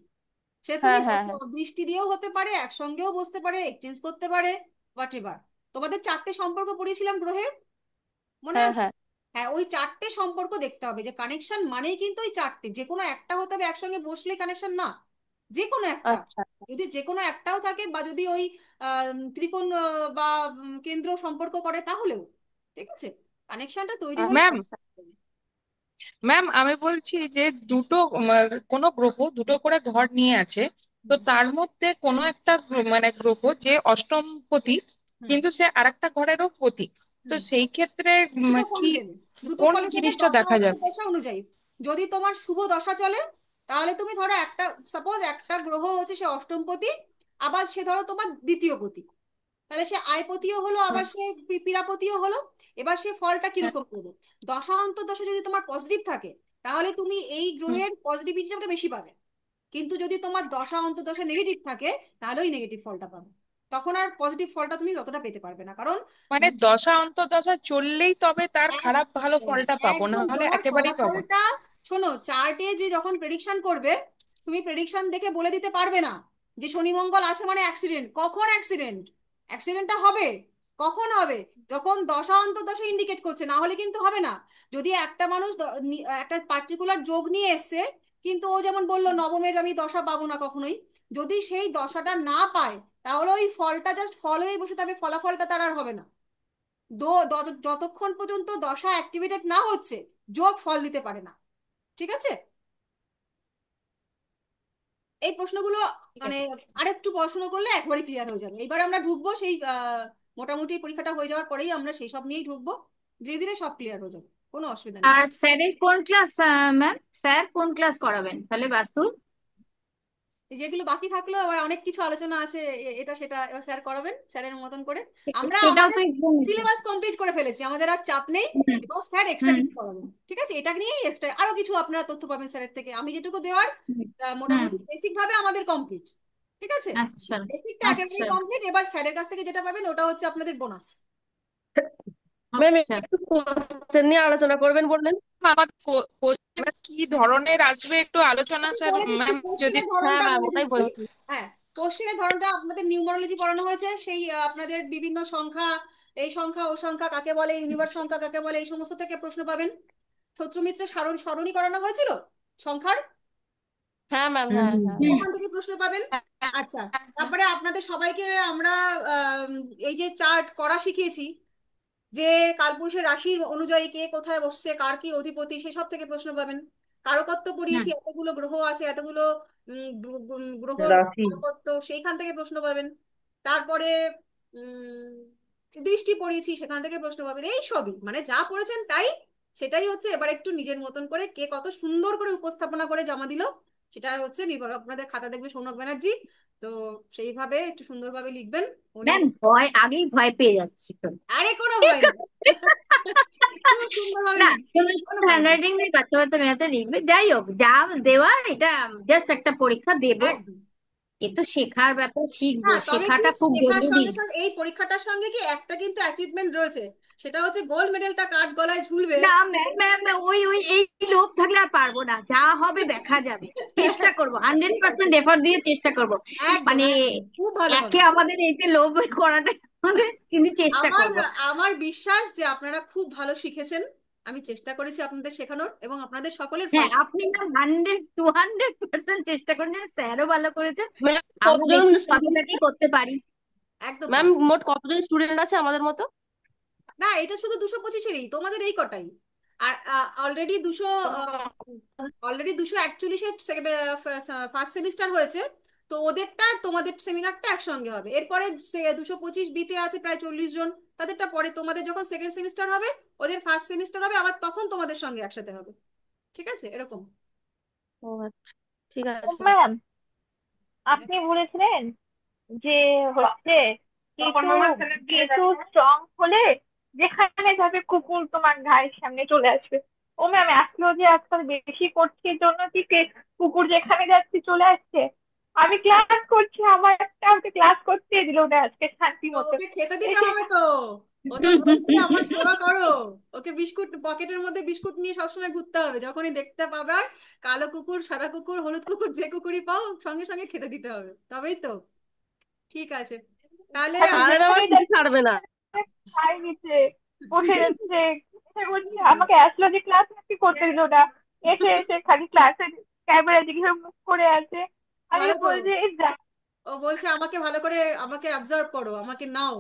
সে তুমি হ্যাঁ হ্যাঁ হ্যাঁ দৃষ্টি দিয়েও হতে পারে, একসঙ্গেও বসতে পারে, এক্সচেঞ্জ করতে পারে, হোয়াট এভার। তোমাদের 4টে সম্পর্ক পড়িয়েছিলাম গ্রহের, মনে হ্যাঁ আছে? হ্যাঁ। হ্যাঁ, ওই 4টে সম্পর্ক দেখতে হবে, যে কানেকশন মানেই কিন্তু ওই 4টে, যে কোনো একটা হতে হবে, একসঙ্গে বসলেই কানেকশন না, যে কোনো একটা। আচ্ছা। যদি যে কোনো একটাও থাকে, বা যদি ওই ত্রিকোণ বা কেন্দ্র সম্পর্ক করে, তাহলেও ঠিক আছে, কানেকশনটা তৈরি হলে। ম্যাম, ম্যাম আমি বলছি যে দুটো কোনো গ্রহ দুটো করে ঘর নিয়ে আছে, তো হুম তার মধ্যে কোনো একটা মানে গ্রহ যে অষ্টমপতি, হুম কিন্তু সে আরেকটা ঘরেরও পতি, তো হুম সেই ক্ষেত্রে দুটো কি ফলই দেবে, দুটো কোন ফলই দেবে জিনিসটা দশা দেখা যাবে? অন্তর্দশা অনুযায়ী। যদি তোমার শুভ দশা চলে, তাহলে তুমি ধরো একটা, সাপোজ একটা গ্রহ হচ্ছে সে অষ্টমপতি, আবার সে ধরো তোমার দ্বিতীয় পতি, তাহলে সে আয়পতিও হলো, আবার হুম, সে পীড়াপতিও হলো। এবার সে ফলটা হ্যাঁ, কিরকম দেবে? দশা অন্তর্দশা যদি তোমার পজিটিভ থাকে, তাহলে তুমি এই হুম। গ্রহের পজিটিভিটিটা বেশি পাবে। কিন্তু যদি তোমার দশা অন্তর্দশা নেগেটিভ থাকে, তাহলে ওই নেগেটিভ ফলটা পাবে। তখন আর পজিটিভ ফলটা তুমি ততটা পেতে পারবে না, কারণ মানে দশা অন্তর্দশা চললেই তবে তার খারাপ ভালো একদম ফলটা পাবো, না একদম হলে তোমার একেবারেই পাবো না। ফলাফলটা, শোনো, চার্টে যে যখন প্রেডিকশন করবে, তুমি প্রেডিকশন দেখে বলে দিতে পারবে না যে শনি মঙ্গল আছে মানে অ্যাক্সিডেন্ট। কখন অ্যাক্সিডেন্ট? অ্যাক্সিডেন্টটা হবে কখন হবে? যখন দশা অন্তর্দশা ইন্ডিকেট করছে, না হলে কিন্তু হবে না। যদি একটা মানুষ একটা পার্টিকুলার যোগ নিয়ে এসছে, কিন্তু ও যেমন বললো নবমের আমি দশা পাবো না কখনোই, যদি সেই দশাটা না পায়, তাহলে ওই ফলটা জাস্ট ফল হয়ে বসে থাকবে, ফলাফলটা তার আর হবে না। যতক্ষণ পর্যন্ত দশা অ্যাক্টিভেটেড না হচ্ছে, যোগ ফল দিতে পারে না। ঠিক আছে, এই প্রশ্নগুলো ঠিক মানে আছে। আরেকটু পড়াশোনা করলে একবারই ক্লিয়ার হয়ে যাবে। এবার আমরা ঢুকবো সেই মোটামুটি পরীক্ষাটা হয়ে যাওয়ার পরেই আমরা সেই সব নিয়েই ঢুকবো, ধীরে ধীরে সব ক্লিয়ার হয়ে যাবে, কোনো অসুবিধা নেই। আর স্যারের কোন ক্লাস? ম্যাম, স্যার কোন ক্লাস করাবেন তাহলে বাস্তুর? যেগুলো বাকি থাকলো আবার অনেক কিছু আলোচনা আছে, এটা সেটা এবার স্যার করাবেন স্যারের মতন করে। আমরা সেটাও আমাদের তো এক্সাম আছে। সিলেবাস কমপ্লিট করে ফেলেছি, আমাদের আর চাপ নেই। হুম। এবং স্যার এক্সট্রা হুম। কিছু করাবেন, ঠিক আছে, এটা নিয়েই এক্সট্রা আরো কিছু আপনারা তথ্য পাবেন স্যারের থেকে। আমি যেটুকু দেওয়ার হুম। হুম। মোটামুটি বেসিক ভাবে আমাদের কমপ্লিট। ঠিক আছে, আচ্ছা। বেসিকটা আচ্ছা। একেবারেই কমপ্লিট। এবার স্যারের কাছ থেকে যেটা পাবেন ওটা হচ্ছে আপনাদের বোনাস। ম্যাম আচ্ছা। একটু কোশ্চেন নিয়ে আলোচনা করবেন বললেন। আমার কোশ্চেন কি ধরনের আসবে একটু আলোচনা, আমি স্যার বলে দিচ্ছি, ম্যাম যদি। কোশ্চেনের হ্যাঁ ধরনটা ম্যাম বলে ওটাই দিচ্ছি। বলছি। হ্যাঁ, কোশ্চেনের ধরনটা আপনাদের নিউমারোলজি পড়ানো হয়েছে, সেই আপনাদের বিভিন্ন সংখ্যা, এই সংখ্যা ও সংখ্যা কাকে বলে, ইউনিভার্স সংখ্যা কাকে বলে, এই সমস্ত থেকে প্রশ্ন পাবেন। শত্রু মিত্রের সরণি করানো হয়েছিল সংখ্যার, হ্যাঁ ম্যাম হুম। হ্যাঁ হ্যাঁ। হুম। ওখান থেকে প্রশ্ন পাবেন। আচ্ছা, তারপরে আপনাদের সবাইকে আমরা আহ, এই যে চার্ট করা শিখিয়েছি, যে কালপুরুষের রাশির অনুযায়ী কে কোথায় বসছে, কার কি অধিপতি, সেসব থেকে প্রশ্ন পাবেন। কারকত্ব পড়িয়েছি, হুম। এতগুলো গ্রহ আছে, এতগুলো গ্রহর রাশি। কারকত্ব, সেইখান থেকে প্রশ্ন পাবেন। তারপরে উম দৃষ্টি পড়িয়েছি সেখান থেকে প্রশ্ন পাবেন, এই সবই মানে যা পড়েছেন তাই। সেটাই হচ্ছে এবার একটু নিজের মতন করে কে কত সুন্দর করে উপস্থাপনা করে জমা দিল সেটা হচ্ছে নির্ভর, আপনাদের খাতা দেখবে সৌনক ব্যানার্জি, তো সেইভাবে একটু সুন্দরভাবে লিখবেন। উনি ম্যাম আগেই ভয় পেয়ে যাচ্ছি তো। আরে কোনো ভয় নেই, খুব সুন্দরভাবে না, লিখবেন, সুন্দর কোনো সুন্দর ভয় নেই। হ্যান্ডরাইটিং নেই, বাচ্চা বাচ্চা মেয়েতে লিখবে, যাই হোক যা দেওয়ার, এটা জাস্ট একটা পরীক্ষা দেবো। একদম। এ তো শেখার ব্যাপার, শিখবো, হ্যাঁ তবে কি শেখাটা খুব শেখার জরুরি। সঙ্গে সঙ্গে এই পরীক্ষাটার সঙ্গে কি একটা কিন্তু অ্যাচিভমেন্ট রয়েছে, সেটা হচ্ছে গোল্ড মেডেলটা কাঠ গলায় ঝুলবে। না ম্যাম ম্যাম, ওই ওই এই লোভ থাকলে আর পারবো না, যা হবে দেখা যাবে। চেষ্টা করবো, হান্ড্রেড ঠিক আছে, পার্সেন্ট এফর্ট দিয়ে চেষ্টা করবো। একদম মানে একদম খুব ভালো হবে। একে আমাদের এই যে লোভ করাটা আমাদের, কিন্তু চেষ্টা আমার করবো। আমার বিশ্বাস যে আপনারা খুব ভালো শিখেছেন, আমি চেষ্টা করেছি আপনাদের শেখানোর এবং আপনাদের সকলের ফল। হ্যাঁ, আপনি না 100-200% চেষ্টা করেছেন, স্যারও ভালো করেছে, ম্যাম আমরা কতজন দেখি স্টুডেন্ট, বাকিটাকেই করতে পারি। একদম ম্যাম পারো। মোট কতজন স্টুডেন্ট আছে আমাদের মতো? না এটা শুধু 225-এরই, তোমাদের এই কটাই। আর অলরেডি 241-এর ফার্স্ট সেমিস্টার হয়েছে, তো ওদেরটা আর তোমাদের সেমিনারটা একসঙ্গে হবে। এরপরে 225 বিতে আছে প্রায় 40 জন, তাদেরটা পরে তোমাদের যখন সেকেন্ড সেমিস্টার হবে, ওদের ফার্স্ট সেমিস্টার হবে, আবার তখন তোমাদের সঙ্গে একসাথে হবে। ঠিক আছে এরকম। ও আচ্ছা, ঠিক ও আছে। ম্যাম, আপনি বলেছিলেন যে হচ্ছে কিছু কিছু স্ট্রং হলে যেখানে যাবে কুকুর তোমার গায়ের সামনে চলে আসবে। ও ম্যাম, আসলেও যে আজকাল বেশি করছি এর জন্য কি কুকুর যেখানে যাচ্ছে চলে আসছে। আমি ক্লাস করছি, আমার আমাকে ক্লাস করতে দিল না আজকে শান্তি তো মতো ওকে খেতে দিতে এসে। হবে তো, ও তো বলছি আমার সেবা করো। ওকে বিস্কুট পকেটের মধ্যে বিস্কুট নিয়ে সবসময় ঘুরতে হবে, যখনই দেখতে পাবে কালো কুকুর, সাদা কুকুর, হলুদ কুকুর, যে কুকুরই পাও সঙ্গে সঙ্গে খেতে দিতে হবে, তবেই তো। ঠিক আছে তাহলে আমি তাহলে ম্যাম আর যেখানে কিছু যাচ্ছি ছাড়বে না। খাই নিচ্ছে, বসে যাচ্ছে, এসে বলছে আমাকে অ্যাস্ট্রোলজি ক্লাস নাকি করতে দিল না। এসে এসে খালি ক্লাসে ক্যামেরা দিকে মুখ করে আছে। আমি ভালো তো, বলছি এই যা। ও বলছে আমাকে ভালো করে আমাকে অবজার্ভ করো, আমাকে নাও।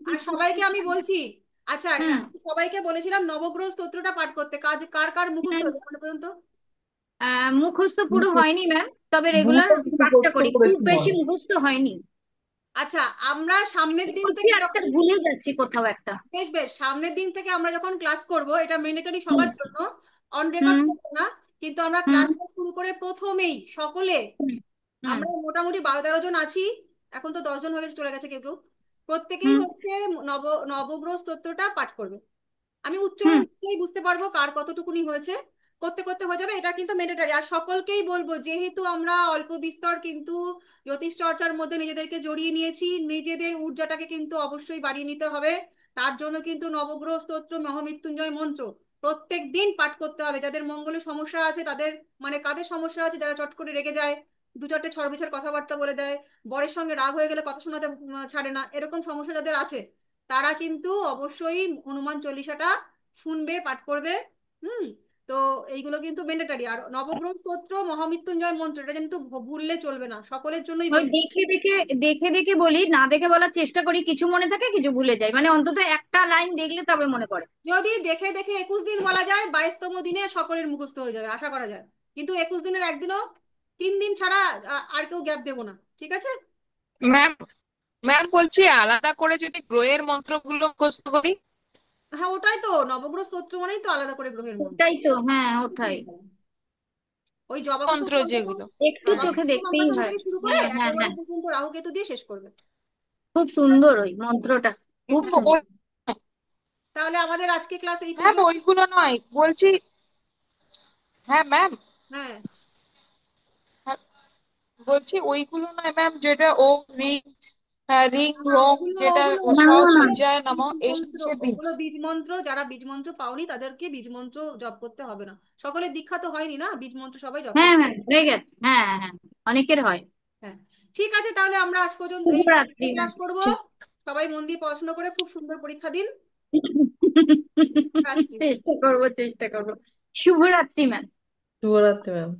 আর সবাইকে আমি বলছি, আচ্ছা হুম আমি সবাইকে বলেছিলাম নবগ্রহ স্তোত্রটা পাঠ করতে, কাজ কার কার মুখস্থ হুম। হয়েছে এখন পর্যন্ত? মুখস্থ পুরো হয়নি ম্যাম, তবে রেগুলার দুটো দুটো পাঠটা করতে করি, খুব করেছি বেশি মনে হয়। মুখস্থ হয়নি। আচ্ছা আমরা সামনের দিন করছি, থেকে একটা যখন, ভুলে যাচ্ছি কোথাও একটা। বেশ বেশ সামনের দিন থেকে আমরা যখন ক্লাস করব, এটা ম্যান্ডেটরি হুম সবার জন্য, অন রেকর্ড হুম করবো না, কিন্তু আমরা হুম ক্লাসটা শুরু করে প্রথমেই সকলে, হুম হুম আমরা মোটামুটি 12-13 জন আছি, এখন তো 10 জন হয়ে চলে গেছে কেউ কেউ, প্রত্যেকেই হুম হচ্ছে নবগ্রহ স্তোত্রটা পাঠ করবে। আমি উচ্চারণ হুম দিলেই বুঝতে পারবো কার কতটুকুনি হয়েছে, করতে করতে হয়ে যাবে, এটা কিন্তু ম্যান্ডেটরি। আর সকলকেই বলবো যেহেতু আমরা অল্প বিস্তর কিন্তু জ্যোতিষ চর্চার মধ্যে নিজেদেরকে জড়িয়ে নিয়েছি, নিজেদের ঊর্জাটাকে কিন্তু অবশ্যই বাড়িয়ে নিতে হবে। তার জন্য কিন্তু নবগ্রহ স্তোত্র, মহামৃত্যুঞ্জয় মন্ত্র প্রত্যেক দিন পাঠ করতে হবে। যাদের মঙ্গলের সমস্যা আছে তাদের, মানে কাদের সমস্যা আছে, যারা চট করে রেগে যায়, দু চারটে ছড় বিছাড় কথাবার্তা বলে দেয়, বরের সঙ্গে রাগ হয়ে গেলে কথা শোনাতে ছাড়ে না, এরকম সমস্যা যাদের আছে, তারা কিন্তু অবশ্যই হনুমান চল্লিশাটা শুনবে, পাঠ করবে। হুম। তো এইগুলো কিন্তু ম্যান্ডেটারি। আর নবগ্রহ স্তোত্র, মহামৃত্যুঞ্জয় মন্ত্র, এটা কিন্তু ভুললে চলবে না, সকলের জন্যই ওই বলছি। দেখে দেখে দেখে দেখে বলি, না দেখে বলার চেষ্টা করি, কিছু মনে থাকে কিছু ভুলে যাই, মানে অন্তত একটা লাইন দেখলে তবে মনে পড়ে। যদি দেখে দেখে 21 দিন বলা যায়, 22তম দিনে সকলের মুখস্থ হয়ে যাবে আশা করা যায়। কিন্তু 21 দিনের একদিনও, 3 দিন ছাড়া আর কেউ গ্যাপ দেবো না, ঠিক আছে? ম্যাম, ম্যাম বলছি আলাদা করে যদি গ্রহের মন্ত্রগুলো মুখস্থ করি। হ্যাঁ ওটাই তো, নবগ্রহ স্তোত্র মানেই তো আলাদা করে গ্রহের মন্ত্র। ওটাই তো, হ্যাঁ ওটাই। ওই জবা কুসুম মন্ত্র সন্ধ্যা, যেগুলো। একটু জবা চোখে কুসুম সন্ধ্যা দেখতেই সঙ্গে হয়। থেকে শুরু করে হ্যাঁ হ্যাঁ একেবারে হ্যাঁ, পর্যন্ত রাহু কেতু দিয়ে শেষ করবে। খুব সুন্দর ওই মন্ত্রটা, খুব কিন্তু সুন্দর। তাহলে আমাদের আজকে ক্লাস এই ম্যাম পর্যন্ত। ওইগুলো নয় বলছি। হ্যাঁ ম্যাম। হ্যাঁ হ্যাঁ, বলছি ওইগুলো নয় ম্যাম, যেটা ওম রিং রিং না, রোং, ওগুলো যেটা ওগুলো না সব না, সূর্যায় বীজ নমঃ, এই মন্ত্র, হচ্ছে বীজ। ওগুলো বীজ মন্ত্র। যারা বীজ মন্ত্র পাওনি তাদেরকে বীজ মন্ত্র জপ করতে হবে না, সকলের দীক্ষা তো হয়নি না, বীজ মন্ত্র সবাই জপ হ্যাঁ করতে। হ্যাঁ হয়ে গেছে, হ্যাঁ হ্যাঁ হ্যাঁ, অনেকের হয়। হ্যাঁ ঠিক আছে, তাহলে আমরা আজ পর্যন্ত এই শুভরাত্রি ম্যাম। ক্লাস করব। সবাই মন দিয়ে পড়াশোনা করে খুব সুন্দর পরীক্ষা দিন। রাত্রি। চেষ্টা করবো চেষ্টা করবো। শুভরাত্রি ম্যাম। শুভরাত্রি ম্যাম।